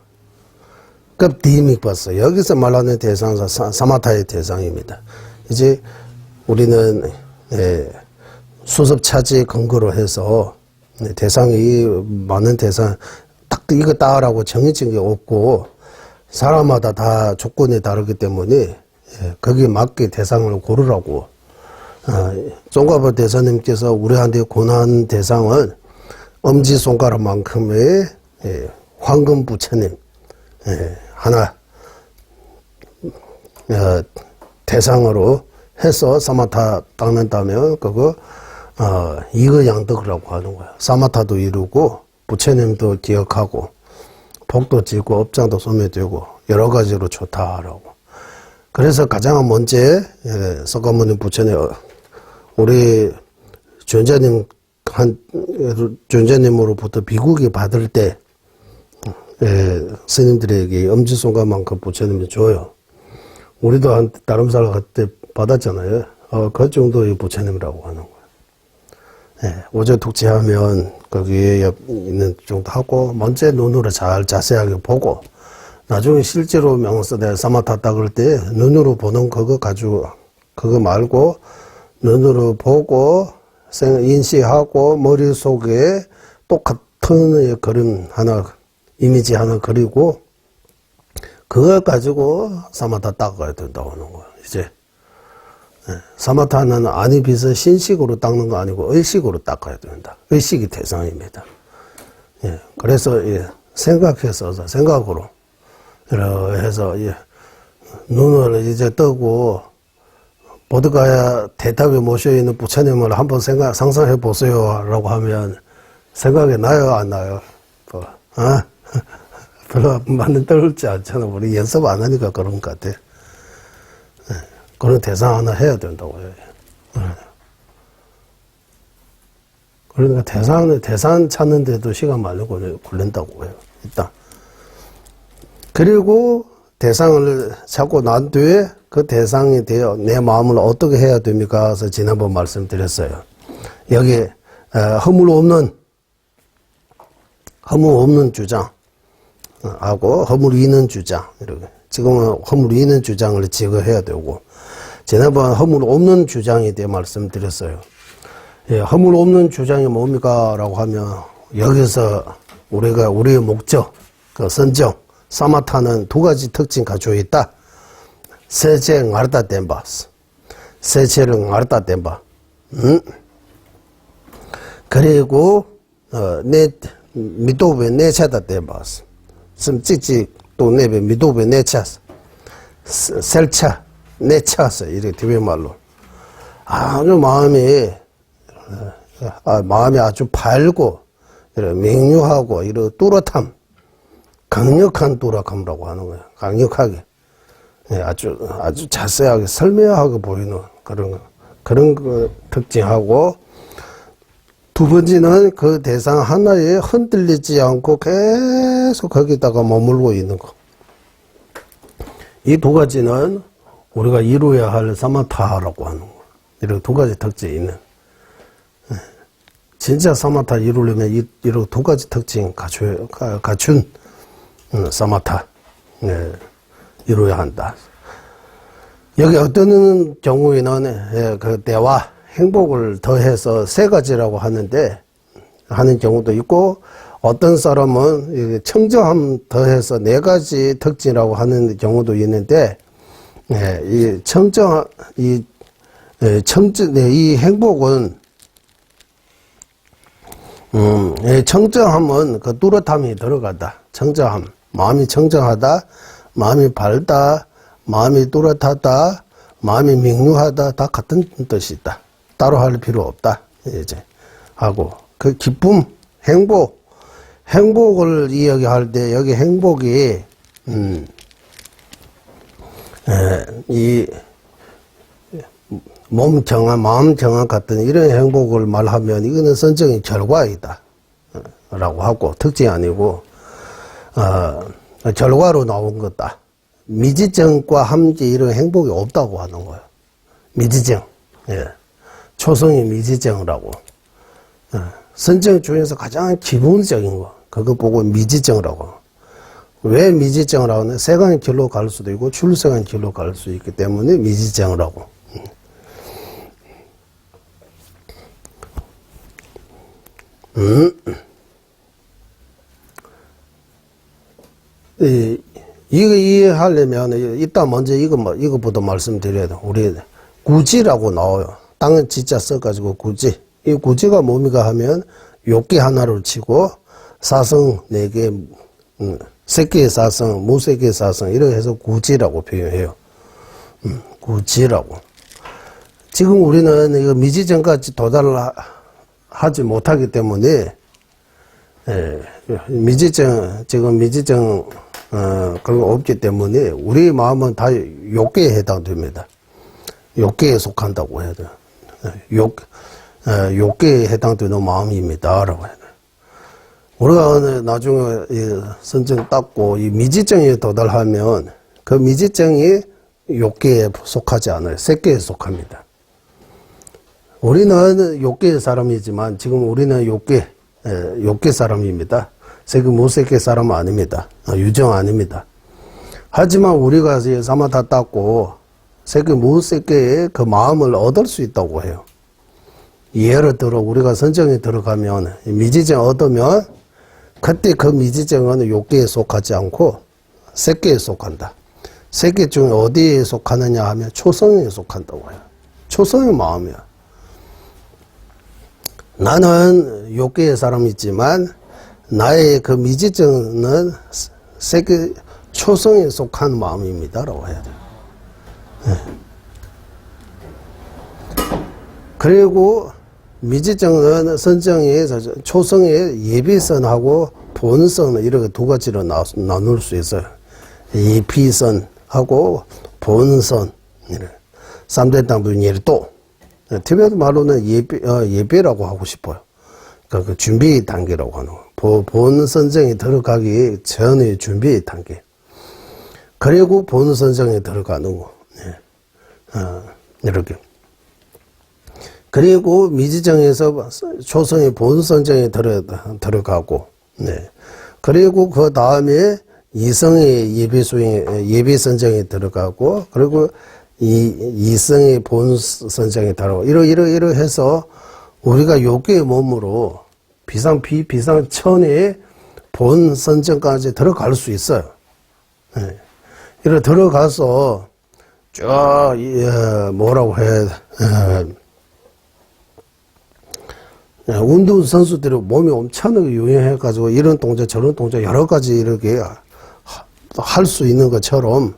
급 디믹버스 여기서 말하는 대상은 사마타의 대상입니다. 이제 우리는 수습 차지 근거로 해서 대상이 많은 대상 딱 이거 따라고 정해진 게 없고 사람마다 다 조건이 다르기 때문에 거기에 맞게 대상을 고르라고 송가보 대사님께서 우리한테 권한 대상은 엄지손가락만큼의 황금 부처님 하나 대상으로 해서 사마타 닦는다면 그거 이거양득이라고 하는 거야. 사마타도 이루고 부처님도 기억하고 복도 지고 업장도 소멸되고 여러 가지로 좋다라고. 그래서 가장 먼저 석가모니 부처님 우리 존재님으로부터 비국이 받을 때 스님들에게 엄지손가락만큼 부처님이 줘요. 우리도 다른 사람 그때 받았잖아요. 그 정도의 부처님이라고 하는 거예요. 오저 독지하면 거기에 있는 정도 하고 먼저 눈으로 잘 자세하게 보고 나중에 실제로 명서대 사마타 닦을 때 눈으로 보는 그거 가지고 그거 말고 눈으로 보고 인식하고 머릿속에 똑같은 그림 하나 이미지 하나 그리고 그걸 가지고 사마타 닦아야 된다고 하는 거예요. 이제 사마타는 아니 빚을 신식으로 닦는 거 아니고 의식으로 닦아야 된다. 의식이 대상입니다. 그래서 생각해서 생각으로 이렇게 해서 눈을 이제 뜨고 보드가야 대탑에 모셔있는 부처님을 한번 상상해 보세요 라고 하면 생각이 나요 안 나요? 별로 많이 떠올지 않잖아. 우리 연습 안 하니까 그런 것 같아. 그런 대상 하나 해야 된다고 해요. 그러니까 대상 찾는데도 시간 많이 걸린다고 해요. 일단. 그리고 대상을 찾고 난 뒤에 그 대상이 되어 내 마음을 어떻게 해야 됩니까? 그래서 지난번 말씀드렸어요. 여기 허물 없는 주장 하고 허물 있는 주장 이렇게 지금은 허물 있는 주장을 제거해야 되고 지난번 허물 없는 주장에 대해 말씀드렸어요. 허물 없는 주장이 뭡니까? 라고 하면 여기서 우리의 목적 그 선정 사마타는 두 가지 특징 가지고 있다. 세체 nga르다 덴바 세체를 nga르다 덴바 그리고 미도베 내차다 덴바 좀 찍찍 또 내베 미도베 내차 셀차 내차서 이렇게 뒤에 말로 아주 마음이 아주 밝고 이렇게 맹유하고 이런 뚜렷함 강력한 뚜렷함이라고 하는 거예요. 강력하게 아주 자세하게 설명하게 보이는 그런 그 특징하고 두 번째는 그 대상 하나에 흔들리지 않고 계속 거기다가 머물고 있는 거. 이 두 가지는 우리가 이루어야 할 사마타라고 하는 거. 이런 두 가지 특징이 있는. 진짜 사마타 이루려면 이런 두 가지 특징 갖춘 사마타 이루어야 한다. 여기 어떤 경우에는 그 대화 행복을 더해서 세 가지라고 하는 경우도 있고 어떤 사람은 청정함 더해서 네 가지 특징이라고 하는 경우도 있는데 이 행복은 청정함은 그 뚜렷함이 들어간다. 청정함. 마음이 청정하다, 마음이 밝다, 마음이 뚜렷하다, 마음이 명료하다, 다 같은 뜻이 있다. 따로 할 필요 없다. 이제 하고 그 기쁨, 행복을 이야기할 때 여기 행복이 이 몸 정한, 마음 정한 같은 이런 행복을 말하면 이거는 선정의 결과이다. 라고 하고, 특징이 아니고, 결과로 나온 거다. 미지정과 함께 이런 행복이 없다고 하는 거예요. 미지정. 예. 초성이 미지정이라고. 선정 중에서 가장 기본적인 거. 그거 보고 미지정이라고. 왜 미지정이라고 하냐? 세간의 길로 갈 수도 있고, 출세간 길로 갈 수 있기 때문에 미지정이라고. 이거 이해하려면, 일단 먼저 이거부터 말씀드려야 돼. 우리 구지라고 나와요. 땅은 지자 써가지고 구지. 이 구지가 뭡니까 하면, 욕기 하나를 치고, 사성 4개, 새끼의 사성, 무새끼의 사성, 이렇게 해서 구지라고 표현해요. 구지라고. 지금 우리는 이거 미지정까지 도달하지 못하기 때문에, 지금 미지정, 그런 거 없기 때문에, 우리 마음은 다 욕계에 해당됩니다. 욕계에 속한다고 해야 돼요. 욕계에 해당되는 마음입니다. 라고 해야 돼요. 우리가 나중에 선정 닦고, 이 미지정에 도달하면, 그 미지정이 욕계에 속하지 않아요. 색계에 속합니다. 우리는 욕계 사람이지만 지금 우리는 욕계 사람입니다. 세계 무색계 사람은 아닙니다. 유정 아닙니다. 하지만 우리가 사마다 닦고 세계 무색계의 그 마음을 얻을 수 있다고 해요. 예를 들어 우리가 선정에 들어가면 미지정 얻으면 그때 그 미지정은 욕계에 속하지 않고 색계에 속한다. 색계 중에 어디에 속하느냐 하면 초성에 속한다고 해요. 초성의 마음이야. 나는 욕계의 사람이지만 나의 그 미지정은 세계 초성에 속한 마음입니다라고 해야 돼요. 그리고 미지정은 선정의 초성의 예비선하고 본선 이렇게 두 가지로 나눌 수 있어요. 예비선하고 본선. 3대 당도 예도. 티베트 말로는 예배라고 하고 싶어요. 그러니까 그 준비 단계라고 하는 거. 본 선정에 들어가기 전의 준비 단계. 그리고 본 선정에 들어가는 거. 이렇게. 그리고 미지정에서 초성의 본 선정에 들어가고, 그리고 그 다음에 이성의 예비 선정에 들어가고, 그리고 이성의 본 선정에 들어가고, 이러 해서 우리가 욕계의 몸으로 비상 천의 본 선정까지 들어갈 수 있어요. 이렇게 들어가서 쭉 뭐라고 해? 운동 선수들이 몸이 엄청나게 유연해가지고 이런 동작 저런 동작 여러 가지 이렇게 할 수 있는 것처럼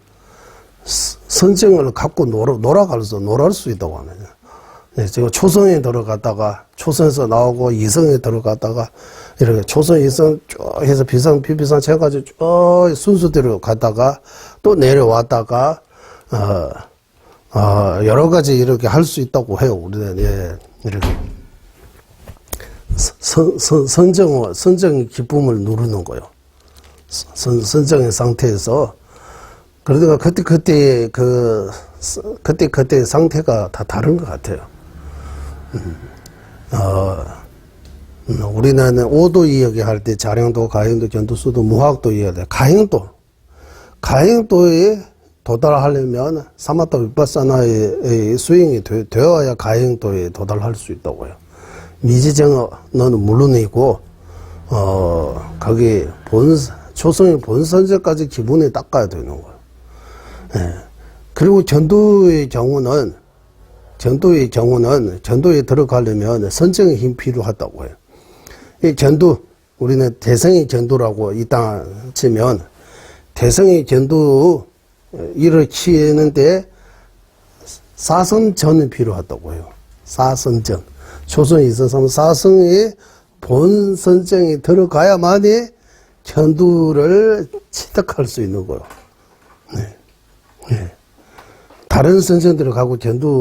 선정을 갖고 놀아갈 수 있다고 하네요. 지금 초성에 들어갔다가 초성에서 나오고 이성에 들어갔다가 이렇게 초성 이성 쭉 해서 비비상 채가지고 쭉 순서대로 갔다가 또 내려왔다가 여러 가지 이렇게 할 수 있다고 해요. 우리는 이렇게 선정의 기쁨을 누르는 거요. 선정의 상태에서 그러다가 그때 상태가 다 다른 것 같아요. 우리는 오도 이야기할 때 자량도, 가행도, 견도수도, 무학도 이야기할 때 가행도에 도달하려면 사마타 윗바사나의 수행이 되어야 가행도에 도달할 수 있다고 해요. 미지정은 물론이고 거기 초성의 본선제까지 기본에 닦아야 되는 거예요. 그리고 전도의 경우는 전도에 들어가려면 선정의 힘 필요하다고 해요. 이 전도, 우리는 대성의 전도라고 이따 치면 대성의 전도 일으키는데 사선전이 필요하다고 해요. 사선정. 초성 이선삼 사성에 본 선정이 들어가야만이 견두를 취득할 수 있는 거예요. 네. 네. 다른 선정들을 가고 견두에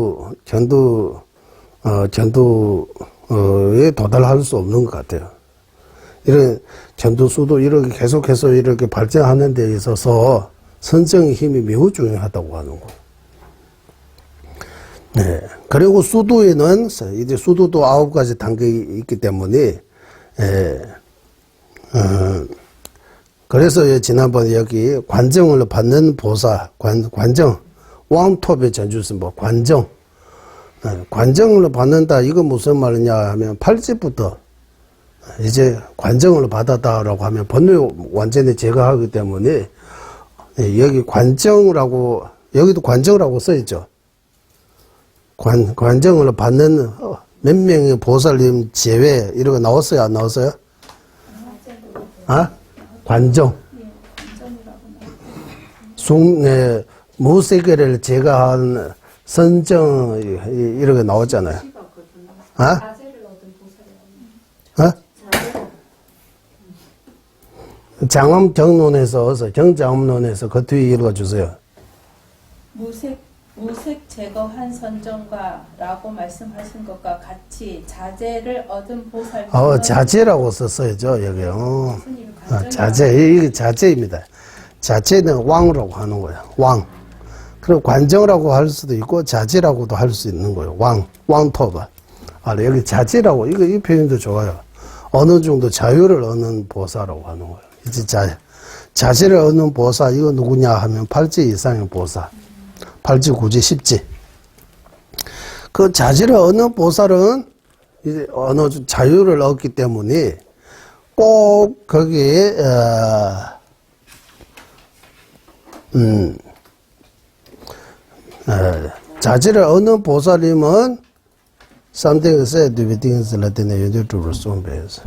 도달할 수 없는 것 같아요. 이런 견두수도 이렇게 계속해서 이렇게 발전하는 데 있어서 선정의 힘이 매우 중요하다고 하는 거. 네. 그리고 수도에는 이제 수도도 9가지 단계가 있기 때문에, 그래서 지난번에 여기 관정을 받는 보사, 관정, 왕톱의 전주승보, 관정. 관정을 받는다, 이거 무슨 말이냐 하면, 팔집부터 이제 관정을 받았다라고 하면 번뇌 완전히 제거하기 때문에, 여기 관정이라고, 여기도 관정이라고 써있죠. 관정을 받는 몇 명의 보살님 제외, 이런 거 나왔어요? 안 나왔어요? 아? 관정. 무세계를 제거한 선정, 이런 거 나왔잖아요. 아? 어? 장엄정론에서, 정장엄론에서 그 뒤에 읽어주세요. 무색 제거한 선정과 라고 말씀하신 것과 같이 자제를 얻은 보살. 자제라고 썼어야죠, 여기요. 자제, 이게 자제입니다. 자제는 왕이라고 하는 거예요. 왕. 그리고 관정이라고 할 수도 있고, 자제라고도 할 수 있는 거예요. 왕토바. 여기 자제라고, 이 표현도 좋아요. 어느 정도 자유를 얻는 보사라고 하는 거예요. 이제 자제를 얻는 보사, 이거 누구냐 하면 8지 이상의 보사. 8지, 9지, 10지. 그 자제를 얻는 보살은 이제 어느 자유를 얻기 때문에 꼭 거기에, 자제를 얻는 보살님은 something's dividends 라틴의 연결적으로 쏜배에서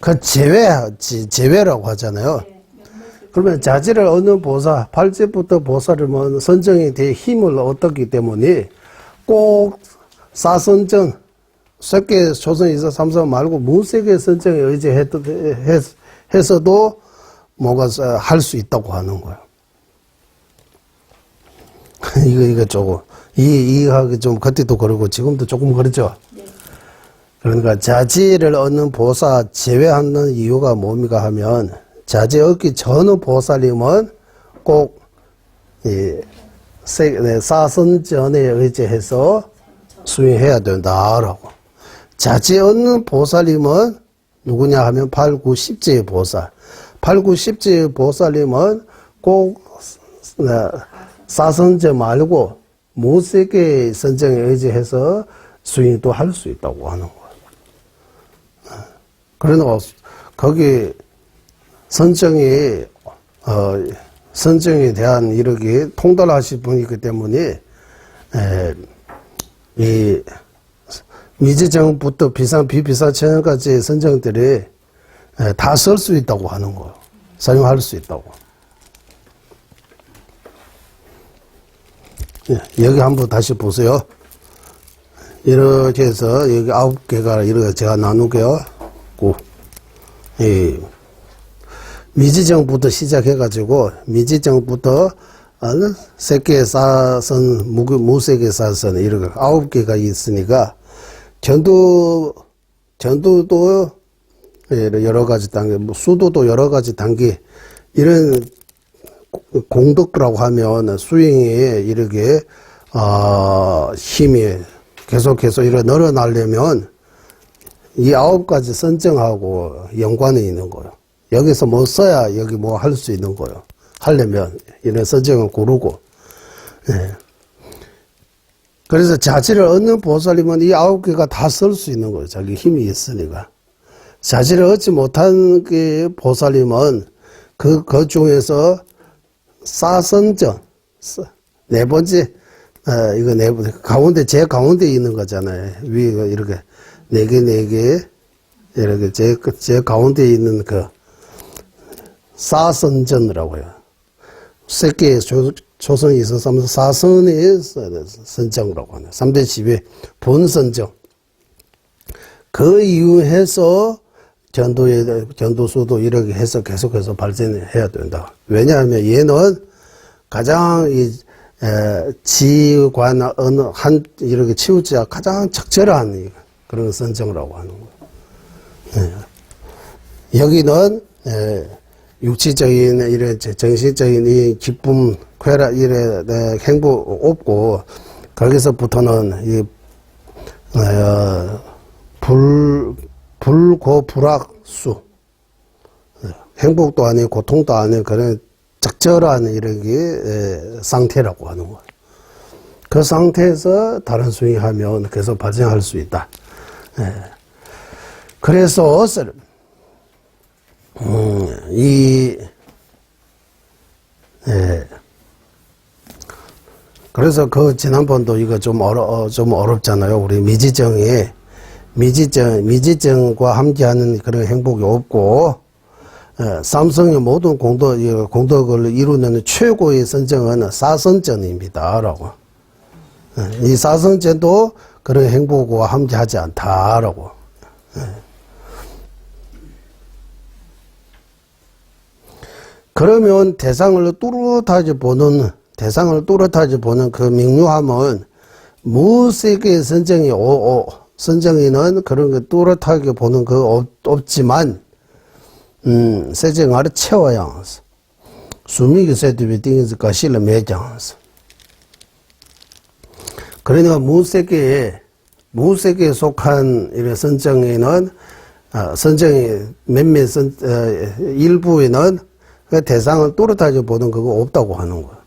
그 제외라고 하잖아요. 그러면 자제를 얻는 보사, 8제부터 보살은 선정에 대해 힘을 얻었기 때문에 꼭 사선정, 쇠계 초선 이사 삼선 말고 무색의 선정에 의지해서도 뭔가 할 수 있다고 하는 거예요. 이거 조금, 이해하기 좀 그때도 그러고 지금도 조금 그렇죠? 네. 그러니까 자제를 얻는 보사 제외하는 이유가 뭡니까 하면 자제 얻기 전의 보살님은 꼭, 사선전에 의지해서 수행해야 된다라고. 자제 얻는 보살님은 누구냐 하면 8, 9, 10제의 보살. 8, 9, 10제의 보살님은 꼭, 사선제 말고 무색의 선정에 의지해서 수행도 할 수 있다고 하는 거예요. 그러나 거기 선정에 대한 이렇게 통달하신 분이기 때문에 이 미지정부터 비비사천까지의 선정들이 다 쓸 수 있다고 하는 거예요. 사용할 수 있다고. 여기 한번 다시 보세요. 이렇게 해서 여기 9개가 이렇게 제가 나누게요. 미지정부터 시작해가지고 미지정부터 세계 사선, 무세계 사선 이렇게 9개가 있으니까 전도도 여러 가지 단계, 수도도 여러 가지 단계 이런 공덕이라고 하면 수행에 이렇게 힘이 계속해서 이렇게 늘어나려면 이 9가지 선정하고 연관이 있는 거예요. 여기서 뭐 써야 여기 뭐 할 수 있는 거예요. 하려면 이런 선정을 고르고. 그래서 자질을 얻는 보살님은 이 9개가 다 쓸 수 있는 거예요. 자기 힘이 있으니까. 자질을 얻지 못한 그 보살님은 그 중에서 사선정, 네 번째, 이거 네 번째, 가운데, 제일 가운데 있는 거잖아요. 위에 이렇게, 네 개, 이렇게, 제일 가운데 있는 그, 사선전이라고 해요. 새끼 초선, 2선, 3선, 4선의 선정이라고 하네. 3대 10의 본선정. 그 이유해서 견도수도 이렇게 해서 계속해서 발전해야 된다. 왜냐하면 얘는 가장 지관 어느 한 이렇게 치우치가 가장 적절한 그런 선정이라고 하는 거예요. 여기는 육체적인 이런 정신적인 이 기쁨, 쾌락 이래 행복 없고 거기서부터는 이 불고불악수, 행복도 아니고 고통도 아닌 그런 적절한 이렇게 상태라고 하는 거예요. 그 상태에서 다른 수행하면 계속 발전할 수 있다. 그래서 그래서 그 지난번도 이거 좀 어렵잖아요. 우리 미지정과 함께하는 그런 행복이 없고, 삼성의 모든 공덕을 이루는 최고의 선정은 사선전입니다. 라고. 이 사선전도 그런 행복과 함께하지 않다라고. 그러면 대상을 뚜렷하게 보는 그 명료함은 무색의 선정에는 그런 거 뚜렷하게 보는 거 없지만, 세정아를 채워야 하면서, 수미기 세트비 띵에서 가실을 매장하면서. 그러니까 무색에 속한 이런 선정에는, 선정의 일부에는 그 대상을 뚜렷하게 보는 그거 없다고 하는 거야.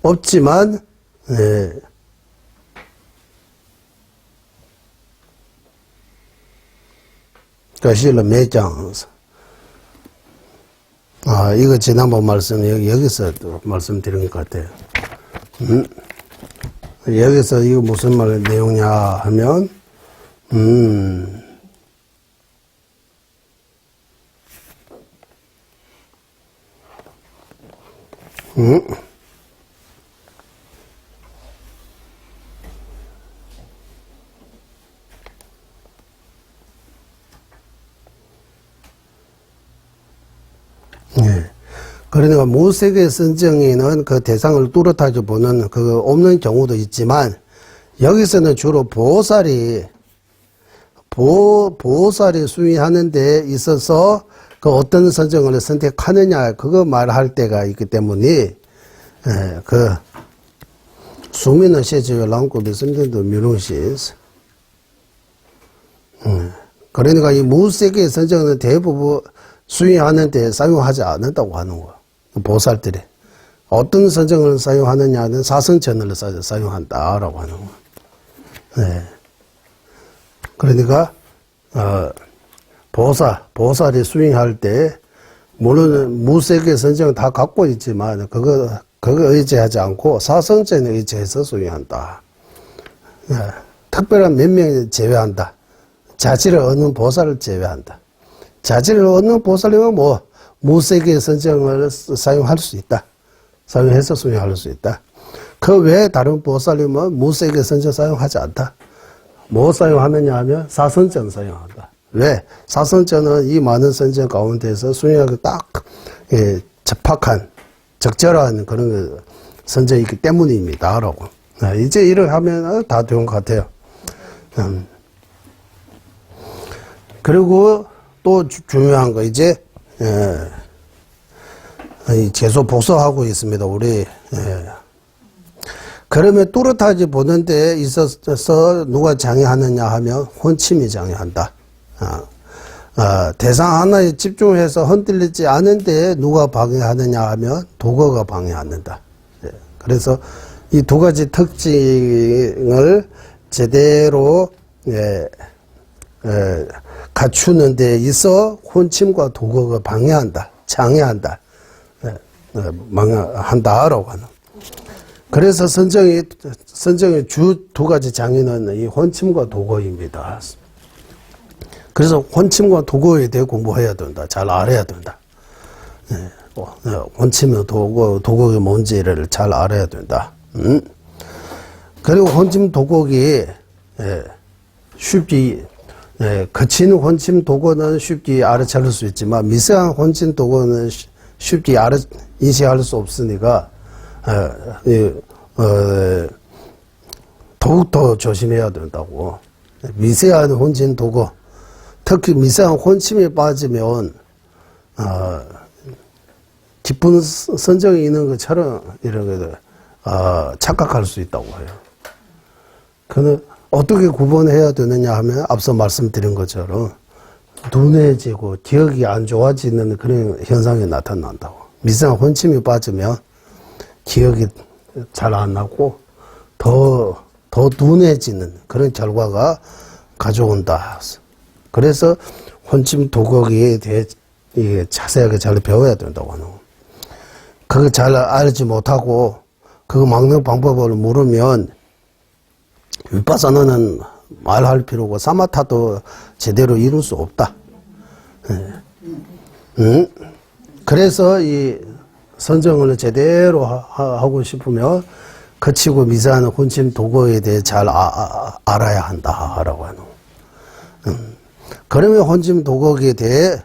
없지만, 가실로 매장하면서. 이거 지난번 여기서 말씀드린 것 같아요. 여기서 이거 무슨 내용이냐 하면, 그러니까 무색의 선정에는 그 대상을 뚜렷하게 보는 그 없는 경우도 있지만, 여기서는 주로 보살이 수행하는 데 있어서 그 어떤 선정을 선택하느냐, 그거 말할 때가 있기 때문에, 그, 수민은 세제의 랑고비 선정도 미롱시에서. 그러니까 이 무색의 선정은 대부분 수행하는 데 사용하지 않는다고 하는 거야. 보살들이. 어떤 선정을 사용하느냐는 사선천을 사용한다라고 하는 거야. 그러니까, 보살이 수행할 때, 물론 무색의 선정을 다 갖고 있지만, 그거 의지하지 않고 사선천에 의지해서 수행한다. 특별한 몇 명을 제외한다. 자질을 얻는 보살을 제외한다. 자질을 얻는 보살이면 무색의 선정을 사용할 수 있다. 사용해서 수행할 수 있다. 그 외에 다른 보살이면 무색의 선정 사용하지 않다. 뭐 사용하느냐 하면 사선전 사용한다. 왜? 사선전은 이 많은 선정 가운데서 수행하기 딱 적합한, 적절한 그런 선정이기 때문입니다. 라고. 이제 이렇게 하면 다 되는 것 같아요. 그리고 또 중요한 거, 이제, 계속 복수하고 있습니다, 우리. 그러면 뚜렷하게 보는 데 있어서 누가 장애하느냐 하면 혼침이 장애한다. 대상 하나에 집중해서 흔들리지 않은데 누가 방해하느냐 하면 도거가 방해한다. 그래서 이 두 가지 특징을 제대로 갖추는 데 있어 혼침과 도거가 방해한다, 장애한다, 망한다라고 하는. 그래서 선정의 주 두 가지 장애는 이 혼침과 도거입니다. 그래서 혼침과 도거에 대해 공부해야 된다. 잘 알아야 된다. 혼침의 도곡이 뭔지를 잘 알아야 된다. 그리고 혼침 도곡이 쉽게 거친 혼침 도곡은 쉽게 알아차릴 수 있지만 미세한 혼침 도곡은 쉽게 인식할 수 없으니까 더욱더 조심해야 된다고. 미세한 혼침 도곡, 특히 미세한 혼침에 빠지면 깊은 선정이 있는 것처럼 이렇게 착각할 수 있다고 해요. 그는 어떻게 구분해야 되느냐 하면 앞서 말씀드린 것처럼 둔해지고 기억이 안 좋아지는 그런 현상이 나타난다고. 미세한 혼침이 빠지면 기억이 잘 안 나고 더 둔해지는 그런 결과가 가져온다. 그래서 혼침 도곡에 대해 자세하게 잘 배워야 된다고 하는 거. 그거 잘 알지 못하고 그거 막는 방법을 모르면 윗바사나는 말할 필요고 사마타도 제대로 이룰 수 없다. 그래서 이 선정을 제대로 하고 싶으면 거치고 미세한 혼침 도곡에 대해 잘 알아야 한다라고 하는. 그러면 혼침 도곡에 대해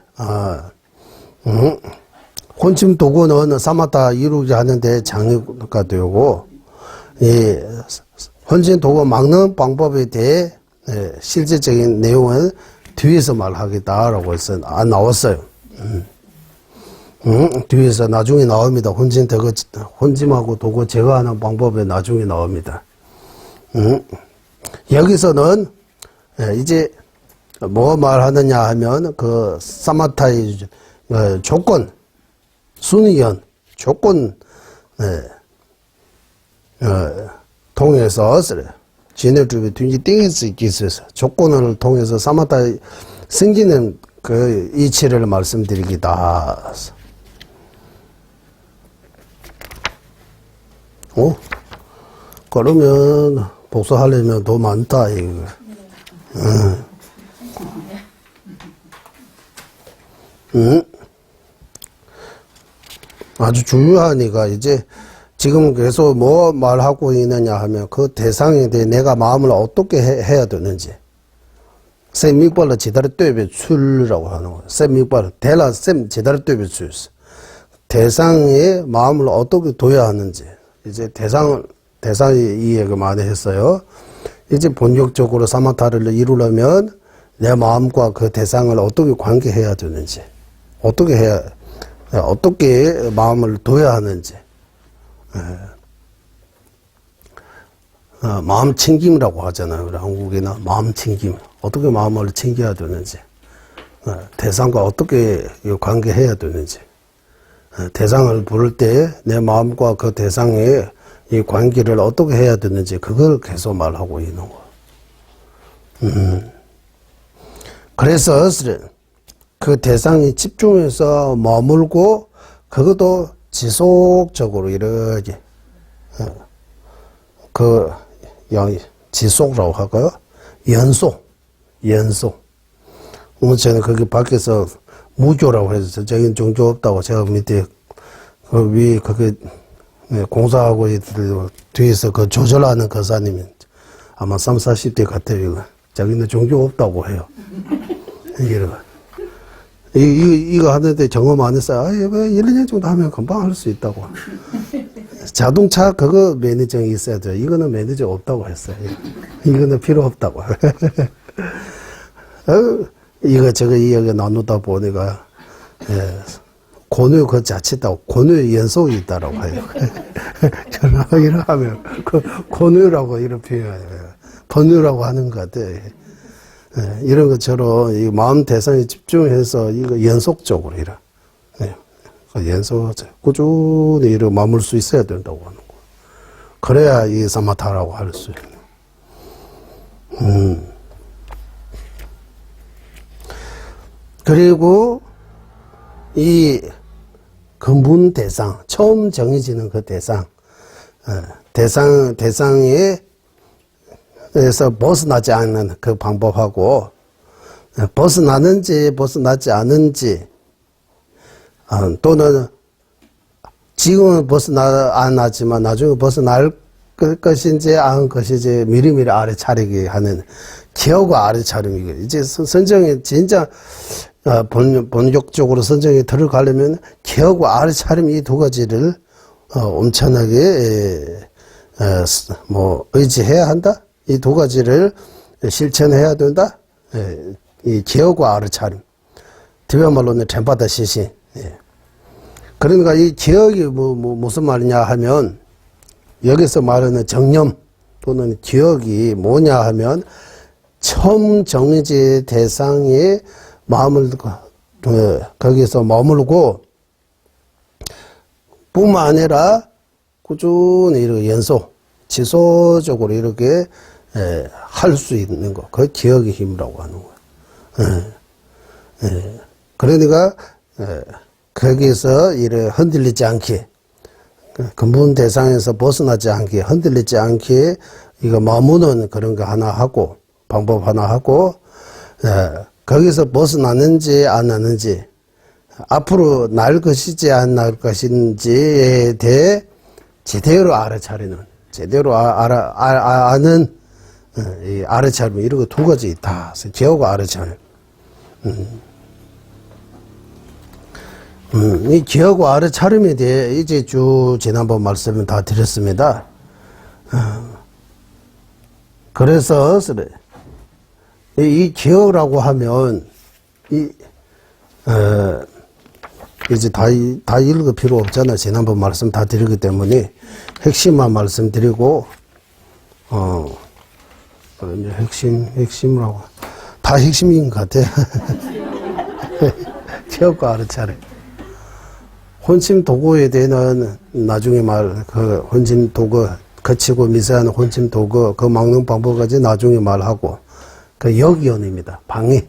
혼침 도곡은 사마타 이루지 하는데 장애가 되고 이 혼침 도곡 막는 방법에 대해 실제적인 내용은 뒤에서 말하겠다라고 해서 안 나왔어요. 뒤에서 나중에 나옵니다. 혼침하고 도곡 제거하는 방법에 나중에 나옵니다. 여기서는 이제 뭐 말하느냐 하면 그 사마타의 조건, 순위연 조건 통해서 진해주비 둔지 띵에서 있겠어서 조건을 통해서 사마타 생기는 그 이치를 말씀드리기다. 그러면 복수하려면 더 많다 이거. 아주 중요하니까 이제 지금 계속 뭐 말하고 있느냐 하면 그 대상에 대해 내가 마음을 어떻게 해야 되는지. 셈믹발을 제대로 떼배 출라고 하는 거예요. 셈믹발을 대라 셈 제대로 떼배 출. 대상의 마음을 어떻게 둬야 하는지. 이제 대상이 이 얘기 많이 했어요. 이제 본격적으로 사마타를 이루려면 내 마음과 그 대상을 어떻게 관계해야 되는지, 어떻게 마음을 둬야 하는지, 마음 챙김이라고 하잖아요. 우리 한국이나 마음 챙김, 어떻게 마음을 챙겨야 되는지, 대상과 어떻게 관계해야 되는지, 대상을 부를 때 내 마음과 그 대상의 이 관계를 어떻게 해야 되는지 그걸 계속 말하고 있는 거. 그래서 그 대상이 집중해서 머물고 그것도 지속적으로 이렇게 그 지속이라고 할까요? 연속. 저는 거기 밖에서 무교라고 해서 저긴 종교 없다고 제가 밑에 그 위에 그게 공사하고 있을 뒤에서 그 조절하는 거사님이 아마 30, 40대 같아요. 자기는 종교 없다고 해요. 이거 하는데 경험 안 했어요. 1, 2년 정도 하면 금방 할 수 있다고. 자동차 그거 매니저가 있어야 돼요. 이거는 매니저 없다고 했어요. 이거는 필요 없다고. 이거 이야기 나누다 보니까, 고뇌 그 자체다. 고뇌 연속이 있다라고 해요. 전화기를 하면, 그 고뇌라고 이런 표현해요. 번뇌라고 하는 것 같아. 이런 것처럼, 이 마음 대상에 집중해서 이거 연속적으로 이런. 꾸준히 이렇게 머물 수 있어야 된다고 하는 거. 그래야 이 사마타라고 할 수 있는. 그리고 이 근본 대상, 처음 정해지는 그 대상에서 벗어나지 않는 그 방법하고, 벗어나는지 벗어나지 않은지, 또는 지금은 안 나지만 나중에 벗어날 것인지 안 것인지 미리미리 알아차리게 하는 기억과 알아차림이고 이제 선정이 진짜 본격적으로 선정에 들어가려면 기억과 알아차림 이 두 가지를 엄청나게 의지해야 한다. 이 두 가지를 실천해야 된다. 이 기억과 알아차림. 뒤에말로는 템바다 시신. 그러니까 이 기억이 무슨 말이냐 하면 여기서 말하는 정념 또는 기억이 뭐냐 하면 처음 정의제 대상의 마음을 거기서 머물고 뿐만 아니라 꾸준히 이렇게 지속적으로 이렇게 할 수 있는 거. 그 기억의 힘이라고 하는 거예요. 그러니까 거기서 이렇게 흔들리지 않게 근본 대상에서 벗어나지 않게 흔들리지 않게 이거 머무는 그런 거 하나 하고 방법 하나 하고 거기서 벗어나는지 안 나는지 앞으로 날 것이지 안 날 것인지에 대해 제대로 알아차리는 제대로 아는 이 알아차림 이런 거 두 가지 있다. 기억과 알아차림. 이 기억과 알아차림에 대해 이제 쭉 지난번 말씀을 다 드렸습니다. 그래서 이 기억이라고 하면 이제 다 읽을 필요 없잖아요. 지난번 말씀 다 드리기 때문에 핵심만 말씀드리고 이제 핵심이라고 다 핵심인 것 같아요. 기억과 알아차림. 혼침 도구에 대해는 나중에 혼침 도구, 거치고 미세한 혼침 도구, 그 막는 방법까지 나중에 말하고, 그 역이온입니다. 방해.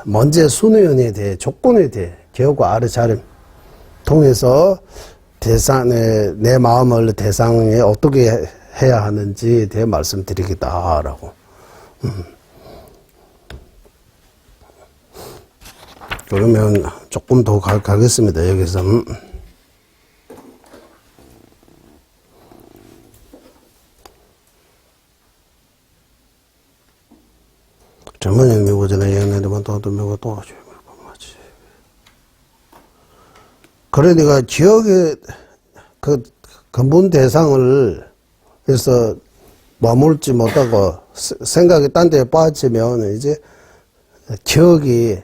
먼저 순위원에 대해, 조건에 대해, 기억과 알아차림 통해서 내 마음을 대상에 어떻게 해야 하는지에 대해 말씀드리겠다라고. 그러면 조금 더 가겠습니다. 여기서. 전문형 미고전에 영내도만 또 미고 또 맞지. 그러니까 기억의 그 근본 대상을 해서 머물지 못하고 생각이 딴 데에 빠지면 이제 기억이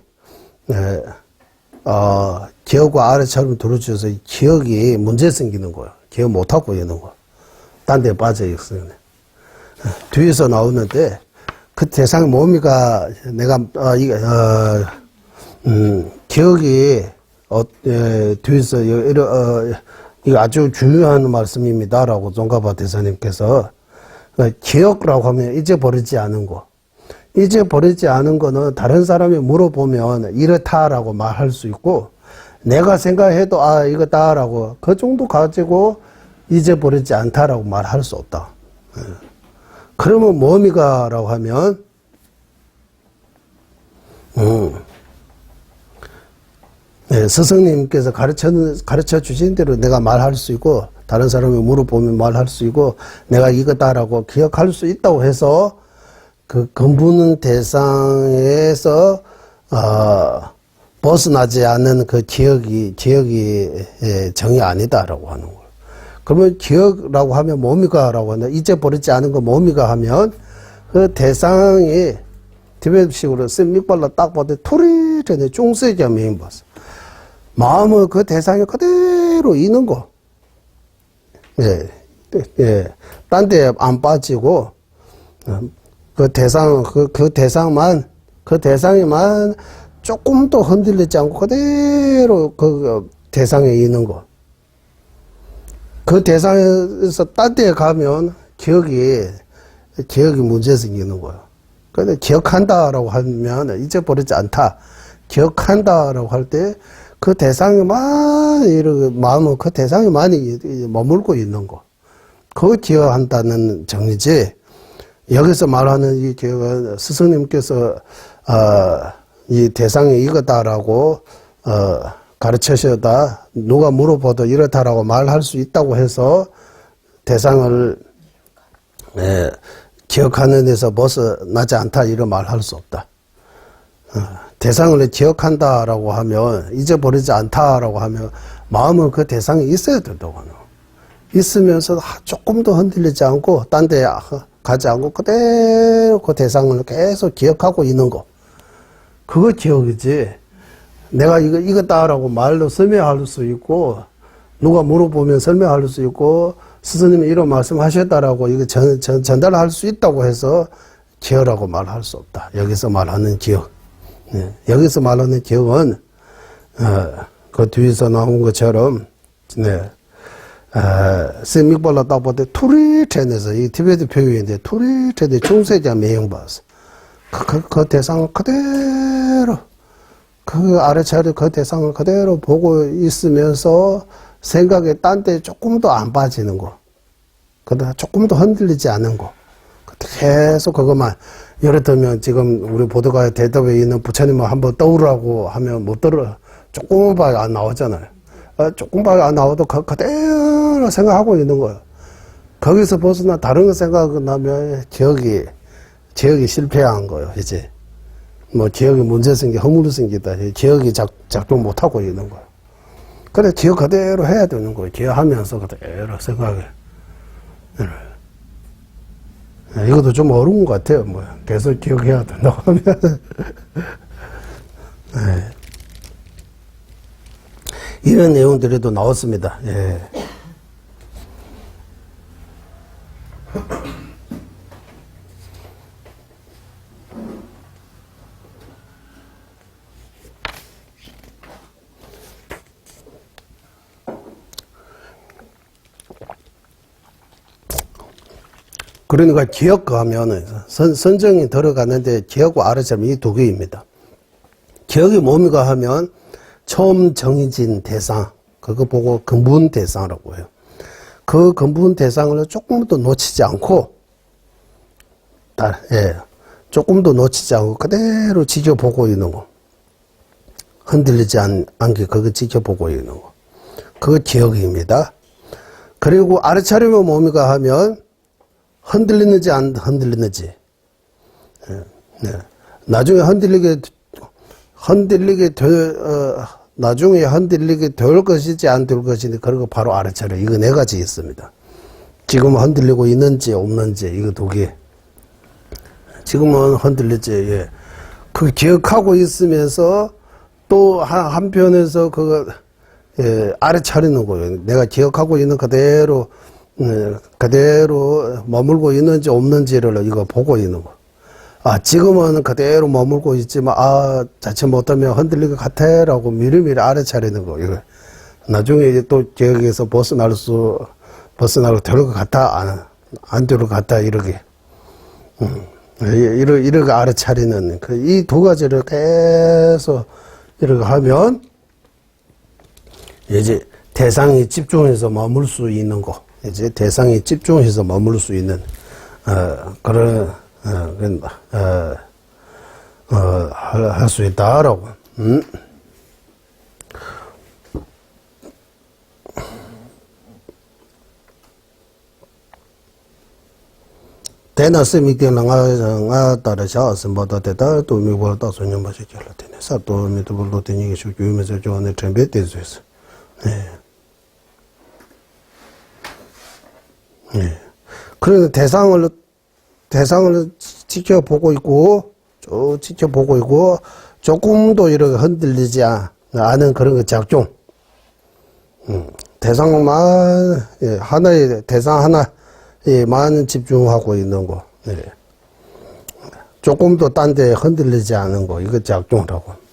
기억과 알아차림 들어주셔서 기억이 문제 생기는 거예요. 기억 못하고 있는 거. 딴 데 빠져 있어요. 뒤에서 나오는데, 그 대상이 뭡니까? 내가, 기억이, 뒤에서, 이거 아주 중요한 말씀입니다라고 종가바 대사님께서, 기억이라고 하면 잊어버리지 않은 거. 잊어버리지 않은 거는 다른 사람이 물어보면 이렇다라고 말할 수 있고 내가 생각해도 이거다라고 그 정도 가지고 잊어버리지 않다라고 말할 수 없다. 그러면 뭡니까라고 하면 스승님께서 가르쳐 주신 대로 내가 말할 수 있고 다른 사람이 물어보면 말할 수 있고 내가 이거다라고 기억할 수 있다고 해서 그 근본 대상에서 벗어나지 않는 그 기억이 정이 아니다라고 하는 거예요. 그러면 기억이라고 하면 뭡니까라고 하는데 잊어버리지 않은 거 뭡니까 하면 그 대상이 티베트식으로 쓴 밑발로 딱 봐도 토리전에 중세점이 힘봤어. 마음을 그 대상에 그대로 있는 거. 딴 데 안 빠지고 그 대상에만 조금도 흔들리지 않고 그대로 그 대상에 있는 거. 그 대상에서 딴 데 가면 기억이 문제 생기는 거예요. 근데 기억한다라고 하면 잊어버리지 않다. 기억한다라고 할 때 그 대상에만 이렇게 마음은 그 대상에만 머물고 있는 거. 그거 기억한다는 정의지. 여기서 말하는 이 기억은 스승님께서 이 대상이 이거다라고 가르쳐셔다 누가 물어봐도 이렇다라고 말할 수 있다고 해서 대상을 기억하는 데서 벗어나지 않다 이런 말 할 수 없다. 대상을 기억한다라고 하면 잊어버리지 않다라고 하면 마음은 그 대상이 있어야 된다고 하는 있으면서 조금도 흔들리지 않고 딴 데 가지 않고 그대로 그 대상을 계속 기억하고 있는 거 그거 기억이지. 내가 이거다라고 말로 설명할 수 있고 누가 물어보면 설명할 수 있고 스승님이 이런 말씀하셨다라고 이거 전달할 수 있다고 해서 기억이라고 말할 수 없다. 여기서 말하는 기억. 여기서 말하는 기억은 그 뒤에서 나온 것처럼 세믹발라 따보때 투리텐에서 이 티베트 표현인데 투리텐의 중세자 매형봐서 그 대상을 그대로 그 아래차례 그 대상을 그대로 보고 있으면서 생각에 딴 데 조금도 안 빠지는 거. 그러다 조금도 흔들리지 않은 거. 계속 그것만. 예를 들면 지금 우리 보도가의 대답에 있는 부처님을 한번 떠오르라고 하면 못 떠오르. 조금밖에 안 나오잖아요. 조금밖에 안 나와도 그대로 생각하고 있는 거예요. 거기서 벗어나 다른 거 생각하면 기억이 실패한 거예요, 이제. 뭐 기억이 문제 생기, 허물이 생기다. 기억이 작동 못하고 있는 거예요. 그래, 기억 그대로 해야 되는 거예요. 기억하면서 그대로 생각해. 이것도 좀 어려운 것 같아요. 뭐, 계속 기억해야 된다고 하면. 이런 내용들이 또 나왔습니다. 예. 그러니까 기억하면은 선정이 들어가는데 기억과 아래처럼 이 두 개입니다. 기억이 뭡니까 하면 처음 정해진 대상 그거 보고 근본 대상이라고 해요. 그 근본 대상을 조금도 놓치지 않고 조금도 놓치지 않고 그대로 지켜보고 있는 거. 흔들리지 않게 그거 지켜보고 있는 거. 그거 기억입니다. 그리고 아래차림은 뭡니까 하면 흔들리는지 안 흔들리는지. 나중에 나중에 흔들리게 될 것이지 안 될 것인지 그런 거 바로 아래차례. 이거 네 가지 있습니다. 지금 흔들리고 있는지 없는지 이거 두 개. 지금은 흔들리지. 예. 그 기억하고 있으면서 또 한편에서 그거 아래차리는 거예요. 내가 기억하고 있는 그대로 머물고 있는지 없는지를 이거 보고 있는 거. 지금은 그대로 머물고 있지만, 자칫 못하면 흔들릴 것 같아. 라고 미리미리 아래차리는 거. 이거. 나중에 이제 또 기억에서 벗어나고 될 것 같아. 안 될 것 같아. 이렇게. 이렇게 아래차리는, 이 두 가지를 계속 이렇게 하면, 이제 대상이 집중해서 머물 수 있는 거. 이제 대상이 집중해서 머물 수 있는, 그런, 할 수 있다라고. 대나스 미게 랑아 따라서 선보다 대다 또 미고 또 소년 마시 결라되네. 사또 미도불로 되니 게 주면서 좋은 트렌드 되죠. 그래서 대상을 지켜보고 있고, 조금도 이렇게 흔들리지 않은 그런 거 작용. 대상만, 대상 하나에만 집중하고 있는 거. 조금도 딴 데 흔들리지 않은 거. 이거 작용이라고.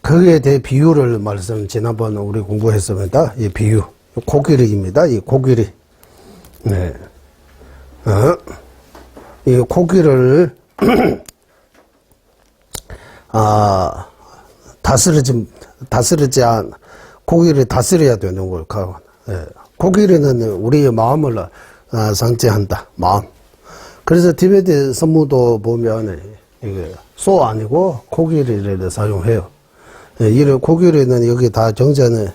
거기에 대해 비유를 지난번 우리 공부했습니다. 이 비유. 코끼리입니다. 이 코끼리. 이 코끼리를, 코끼리를 다스려야 되는 걸. 코끼리는 우리의 마음을 상징한다. 마음. 그래서 티베트 선무도 보면, 이게 소 아니고 코끼리를 사용해요. 예, 이런 코끼리는 여기 다 정자는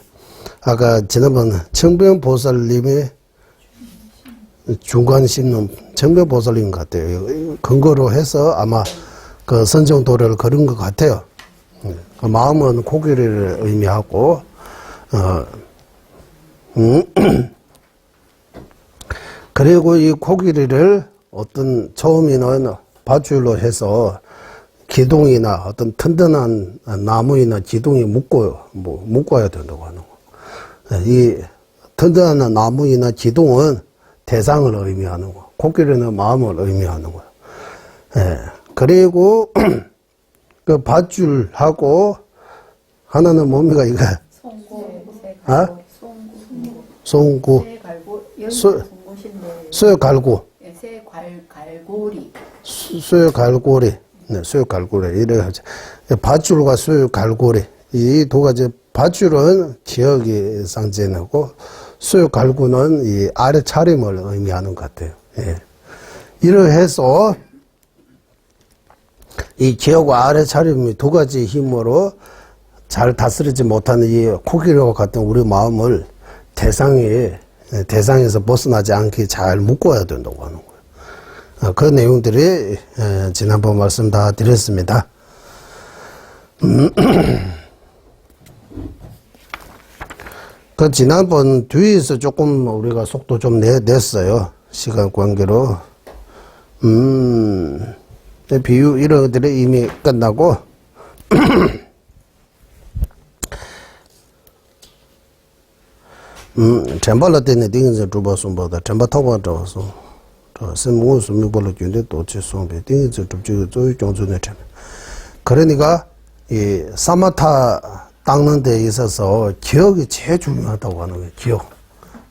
아까 지난번 청변보살님의 중간 심는 청변보살님 같아요. 근거로 해서 아마 그 선정도를 걸은 것 같아요. 예, 그 마음은 코끼리를 의미하고 그리고 이 코끼리를 어떤 처음에는 밧줄로 해서 기둥이나 어떤 튼튼한 나무이나 기둥에 묶어야 된다고 하는 거. 이 튼튼한 나무이나 기둥은 대상을 의미하는 거. 코끼리는 마음을 의미하는 거야. 예. 그리고 그 밧줄하고 하나는 뭡니까 이거? 송구, 아? 송구. 새 갈고 여기가 소- 송곳인데 쇠갈고. 새 갈고리 쇠갈고리. 네, 쇠갈고리. 이래 하죠. 밧줄과 쇠갈고리. 이 두 가지 밧줄은 기억이 상징하고 쇠갈고는 이 아래 차림을 의미하는 것 같아요. 예. 이러해서 이 기억과 아래 차림이 두 가지 힘으로 잘 다스리지 못하는 이 코끼리와 같은 우리 마음을 대상에서 벗어나지 않게 잘 묶어야 된다고 하는 거예요. 그 내용들이 지난번 말씀 다 드렸습니다. 그 지난번 뒤에서 조금 우리가 속도 좀 냈어요. 시간 관계로. 비유 이런 것들이 이미 끝나고 전발로 때는 딩즈 주버 숨보다 전바 타고 들어서 저 스무 스무 벌로 준데 또 지송배 딩즈 줍지 저기 정도네 참. 그러니까 이 사마타 닦는 데 있어서 기억이 제일 중요하다고 하는 거예요. 기억.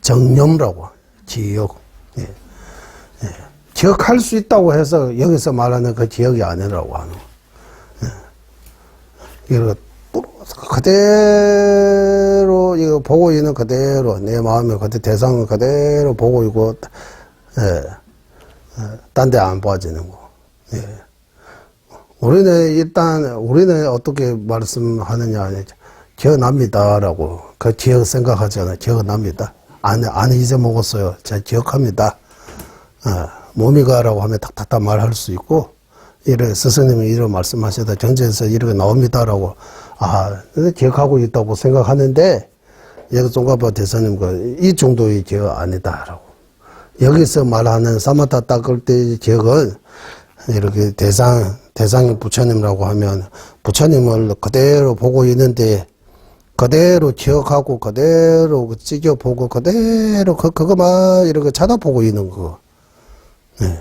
정념이라고. 기억. 예. 예. 기억할 수 있다고 해서 여기서 말하는 그 기억이 아니라고 하는 거예요. 예. 이거 그대로 이거 보고 있는 그대로 내 마음에 그대 대상을 그대로 보고 있고 딴 데 안 빠지는 거. 예. 우리는 어떻게 말씀하느냐 기억납니다라고 그 기억 생각하잖아요. 기억납니다. 안 잊어먹었어요. 제가 기억합니다. 몸이가라고 하면 탁탁탁 말할 수 있고 이래 스승님이 이런 말씀하시다 경제에서 이렇게 나옵니다라고 기억하고 있다고 생각하는데 여기 송가파 대사님 이 정도의 기억 아니다라고 여기서 말하는 사마타 닦을 때의 기억은 이렇게 대상이 부처님이라고 하면 부처님을 그대로 보고 있는데 그대로 기억하고 그대로 찍어보고 그대로 그거만 이렇게 쳐다보고 있는 거. 네.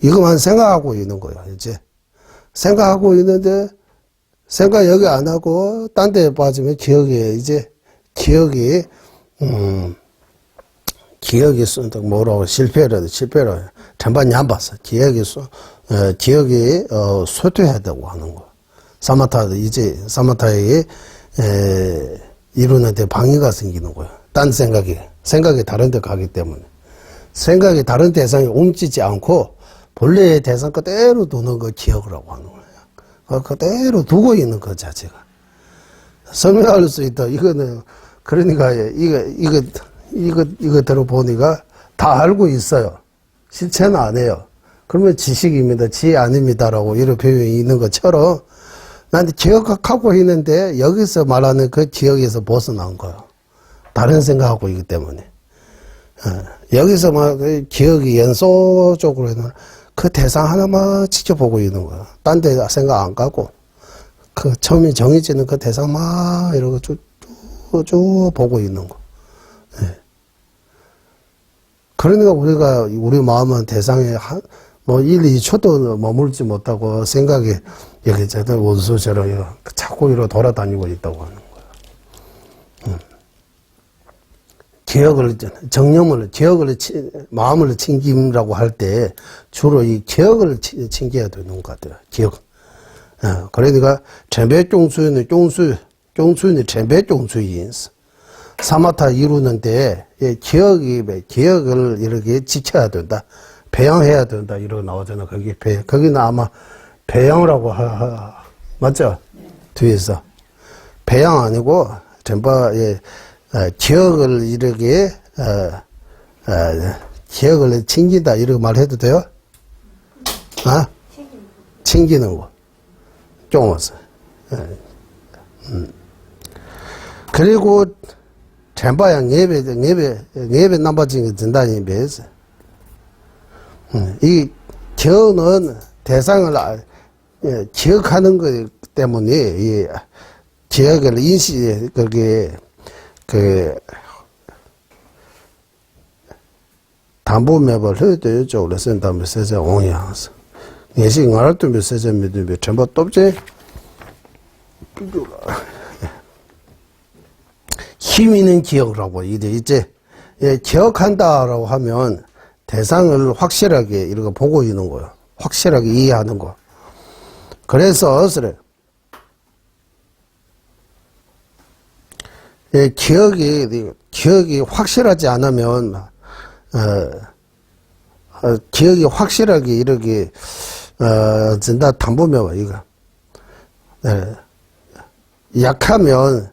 이거만 생각하고 있는 거야, 이제. 생각하고 있는데, 생각 여기 안 하고, 딴 데 빠지면 기억이 실패를, 전반이 안 봤어. 기억이 쇠퇴해야 되고 하는 거. 사마타에, 이루는데 방해가 생기는 거야. 딴 생각이 다른 데 가기 때문에. 생각이 다른 대상에 옮기지 않고 본래의 대상 그대로 두는 거 기억이라고 하는 거예요. 그대로 두고 있는 것 자체가. 설명할 수 있다. 이거는, 그러니까, 이거 들어보니까 다 알고 있어요. 실체는 안 해요. 그러면 지식입니다. 지 아닙니다라고 이런 표현이 있는 것처럼 나한테 기억하고 있는데 여기서 말하는 그 기억에서 벗어난 거예요. 다른 생각하고 있기 때문에. 여기서 막 기억이 연소적으로 해놓은 그 대상 하나만 지켜보고 있는 거야. 딴 데 생각 안 가고 그 처음에 정해지는 그 대상만 이러고 쭉 보고 있는 거. 예. 그러니까 우리 마음은 대상에 1, 2초도 머물지 못하고 생각이 여기 저들 원수처럼 자꾸 이러 돌아다니고 있다고 하는 거야. 마음을 챙김이라고 할 때 주로 이 기억을 챙겨야 되는 것 같아요. 기억. 그러니까 전배종수는 전배종수인 사마타 이루는데 기억을 이렇게 지켜야 된다. 배양해야 된다. 이러고 나오잖아. 거기는 아마 배양이라고 맞죠? 뒤에서 배양 아니고 전부의 기억을 이렇게 기억을 챙긴다 이렇게 말해도 돼요? 아? 챙기는 거. 쫑어서. 그리고 전부양 예배 남바진 게 전단이 배에서 이 기억은 대상을 기억하는 것 때문에 이 기억을 인식 그게 담보맵을 해도 이쪽으로 쓴다면 세자 옹양서 예시 알았던 세자 믿으면 전부 똑지 힘 있는 기억이라고 이제 기억한다라고 하면 대상을 확실하게 이렇게 보고 있는 거예요. 확실하게 이해하는 거. 그래서 기억이 확실하지 않으면 기억이 확실하게 이렇게 진짜 담보면 이거 약하면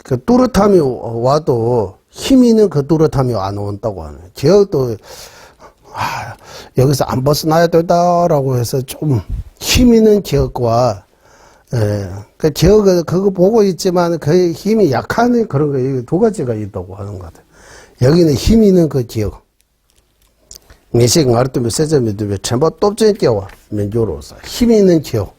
그 뚜렷함이 와도 힘 있는 그 뚜렷함이 안 온다고 하는 기억도 여기서 안 벗어나야 된다라고 해서 좀 힘 있는 기억과 그 기억을 그거 보고 있지만 그 힘이 약한 그런 거 두 가지가 있다고 하는 것 같아요. 여기는 힘 있는 그 기억. 미식 알았으면 세점이 되면 전부 똑진 깨와 민주로서 힘 있는 기억.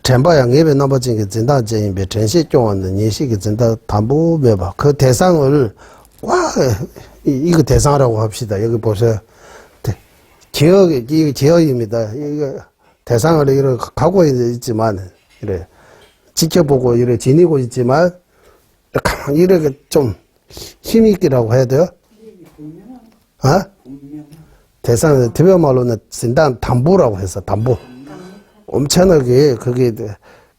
전부양 예배 넘어진 게 진다 제인배 전시 쪽은 인식이 진다 담보 매봐 그 대상을 이거 대상이라고 합시다. 여기 보세요. 이게 기억입니다. 이거 대상을 이렇게 가고 있지만 이래 지켜보고 이래 지니고 있지만 이렇게 좀 힘있기라고 해야 돼요. 대상 대변 말로는 진단 담보라고 해서 담보. 엄청나게 그게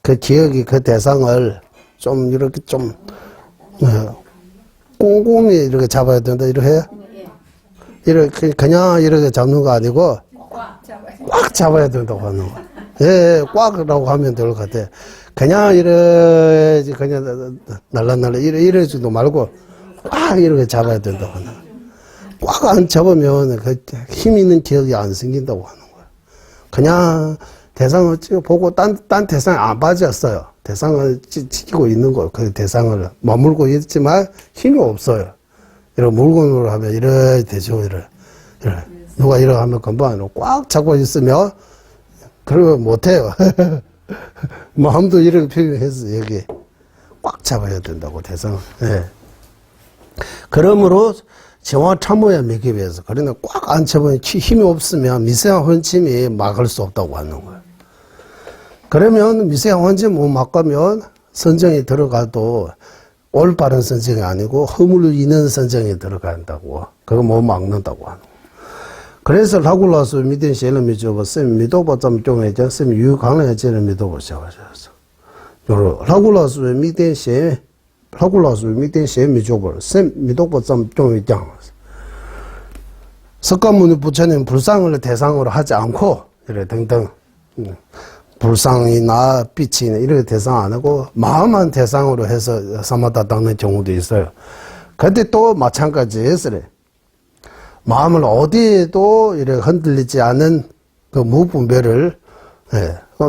그 기억이 그 대상을 좀 이렇게 좀 꼼꼼히 이렇게 잡아야 된다 이렇게 이렇게 그냥 이렇게 잡는 거 아니고 꽉 잡아야 된다고 하는 거. 예, 꽉이라고 하면 될 것 같아. 그냥 이래 그냥 날라날라 이래지도 말고 꽉 이렇게 잡아야 된다고 하는 거. 꽉 안 잡으면 그 힘 있는 기억이 안 생긴다고 하는 거야. 그냥 대상을 보고 딴 대상에 안 빠졌어요. 대상을 지키고 있는 거예요. 그 대상을 머물고 있지만 힘이 없어요. 이런 물건으로 하면 이래 되죠. 이래. 누가 이래 하면 금방 꽉 잡고 있으면 그러면 못해요. 마음도 이렇게 표현해서 여기 꽉 잡아야 된다고 대상을. 예. 그러므로 정확 참모야 미기위해서 그러나 꽉 안 잡으면 힘이 없으면 미세한 혼침이 막을 수 없다고 하는 거예요. 그러면 미세한 혼침 못 막으면 선정이 들어가도 올바른 선정이 아니고 허물 있는 선정이 들어간다고. 그거 못 막는다고 하는 거예요. 그래서 라굴라스 미든 셀름이 저거 쌤 미도바 좀 종해져 쌤 유강에 제를 미도바 시작하셨어. 요로 라굴라스 미든 셀 라굴라스 미든 셀 미조벌 쌤 미도바 좀 종해져. 석가모니 부처님 불상을 대상으로 하지 않고 이래 등등 불상이나 빛이나 이렇게 대상 안 하고 마음만 대상으로 해서 사마다 닦는 경우도 있어요. 근데 또 마찬가지 했으래. 마음을 어디에도 이렇게 흔들리지 않은 그 무분별을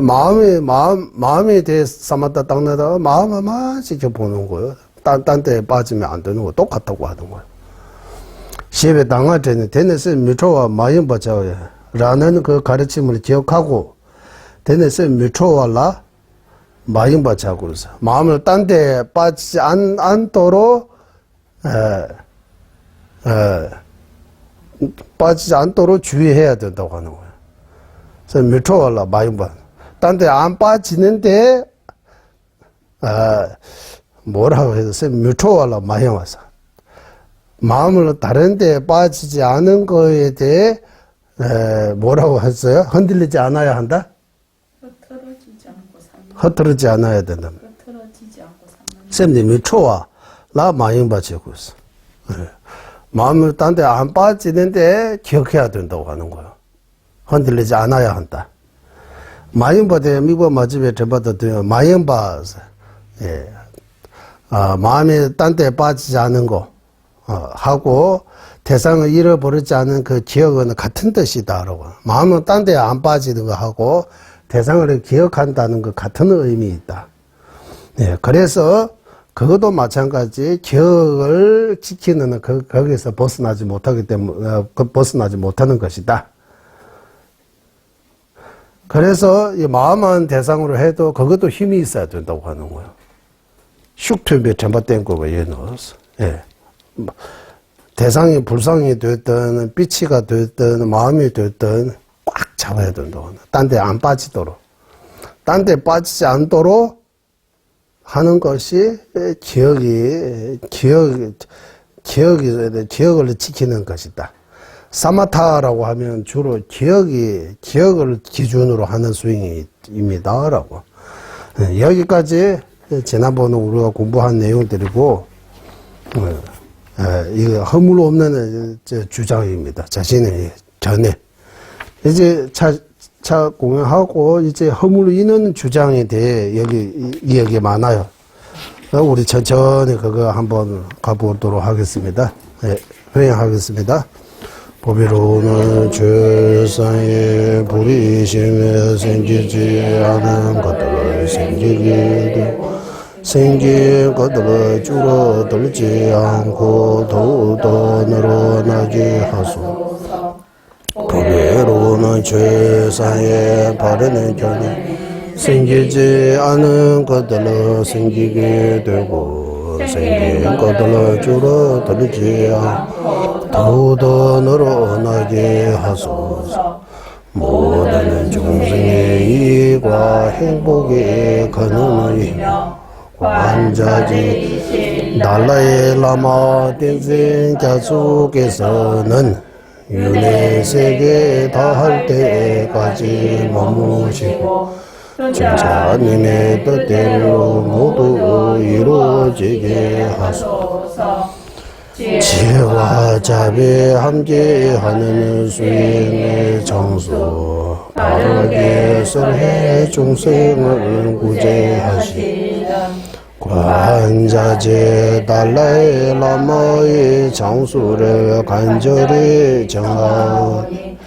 마음에 대해서 사마다 닦는다가 마음만 지켜보는 거예요. 딴 데 빠지면 안 되는 거 똑같다고 하는 거예요. 시베 당할 때는 데네스 미초와 마인바자라는 그 가르침을 기억하고 데네스 미초와라 마인바자고 그래서 마음을 딴 데 빠지지 않도록 빠지지 않도록 주의해야 된다고 하는 거예요. 그래서 미초와라 마인바 딴 데 안 빠지는데 뭐라고 해서 미초와라 마인바자 마음을 다른 데 빠지지 않은 거에 대해 뭐라고 했어요? 흔들리지 않아야 한다? 흐트러지지 않고 삼는. 흐트러지지 않아야 된다. 흐트러지지 않고 삼는. 쌤님 미초와 라 마인바 제고 있어. 마음을 딴 데 안 빠지는데 기억해야 된다고 하는 거예요. 흔들리지 않아야 한다. 마음바대 미국 마집에 전받았더니 마음바 예. 마음이 딴 데 빠지지 않은 거 하고 대상을 잃어버리지 않은 그 기억은 같은 뜻이다라고. 마음은 딴 데 안 빠지는 거 하고 대상을 기억한다는 거 같은 의미 있다. 예. 그래서 그것도 마찬가지 기억을 지키는 거기서 벗어나지 못하기 때문에 벗어나지 못하는 것이다. 그래서 이 마음은 대상으로 해도 그것도 힘이 있어야 된다고 하는 거예요. 슉 전받된 거고 얘 넣었어. 예. 대상이 불상이 됐든 빛이가 됐든 마음이 됐든 꽉 잡아야 된다고 하는. 딴 데 안 빠지도록. 딴 데 빠지지 않도록 하는 것이 기억을 지키는 것이다. 사마타라고 하면 주로 기억을 기준으로 하는 스윙입니다라고. 여기까지 지난번에 우리가 공부한 내용들이고, 이거 허물 없는 주장입니다. 자신의 견해. 이제 차 공연하고 이제 허물 있는 주장에 대해 여기 많아요. 우리 천천히 그거 한번 가보도록 하겠습니다. 네, 회행하겠습니다. 보비로는 죄사에 불이심에 생기지 않은 것들을 생기게 되고 생긴 것들을 줄어들지 않고 더욱더 늘어나게 하소서. 보배로는 죄사에 바르는 견해 생기지 않은 것들을 생기게 되고 생긴 것들을 줄어들지 않고 더욱더 늘어나게 하소서. 모든 중생의 이익과 행복의 근원이며 관자지 달라이 라마 댄생 자숙에서는 윤회 세계 다할 때까지 머무시고 천자님의 뜻대로 모두 이루어지게 하소서. 지혜와 자비에 함께하는 수행의 정수 바르게 설해 중생을 구제하시는 관자재 달라이 라마의 장수를 간절히 정하오니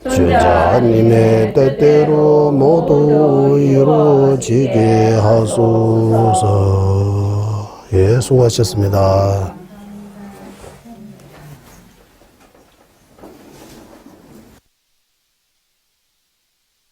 주자님의 뜻대로 모두 이루어지게 하소서. 예, 수고하셨습니다.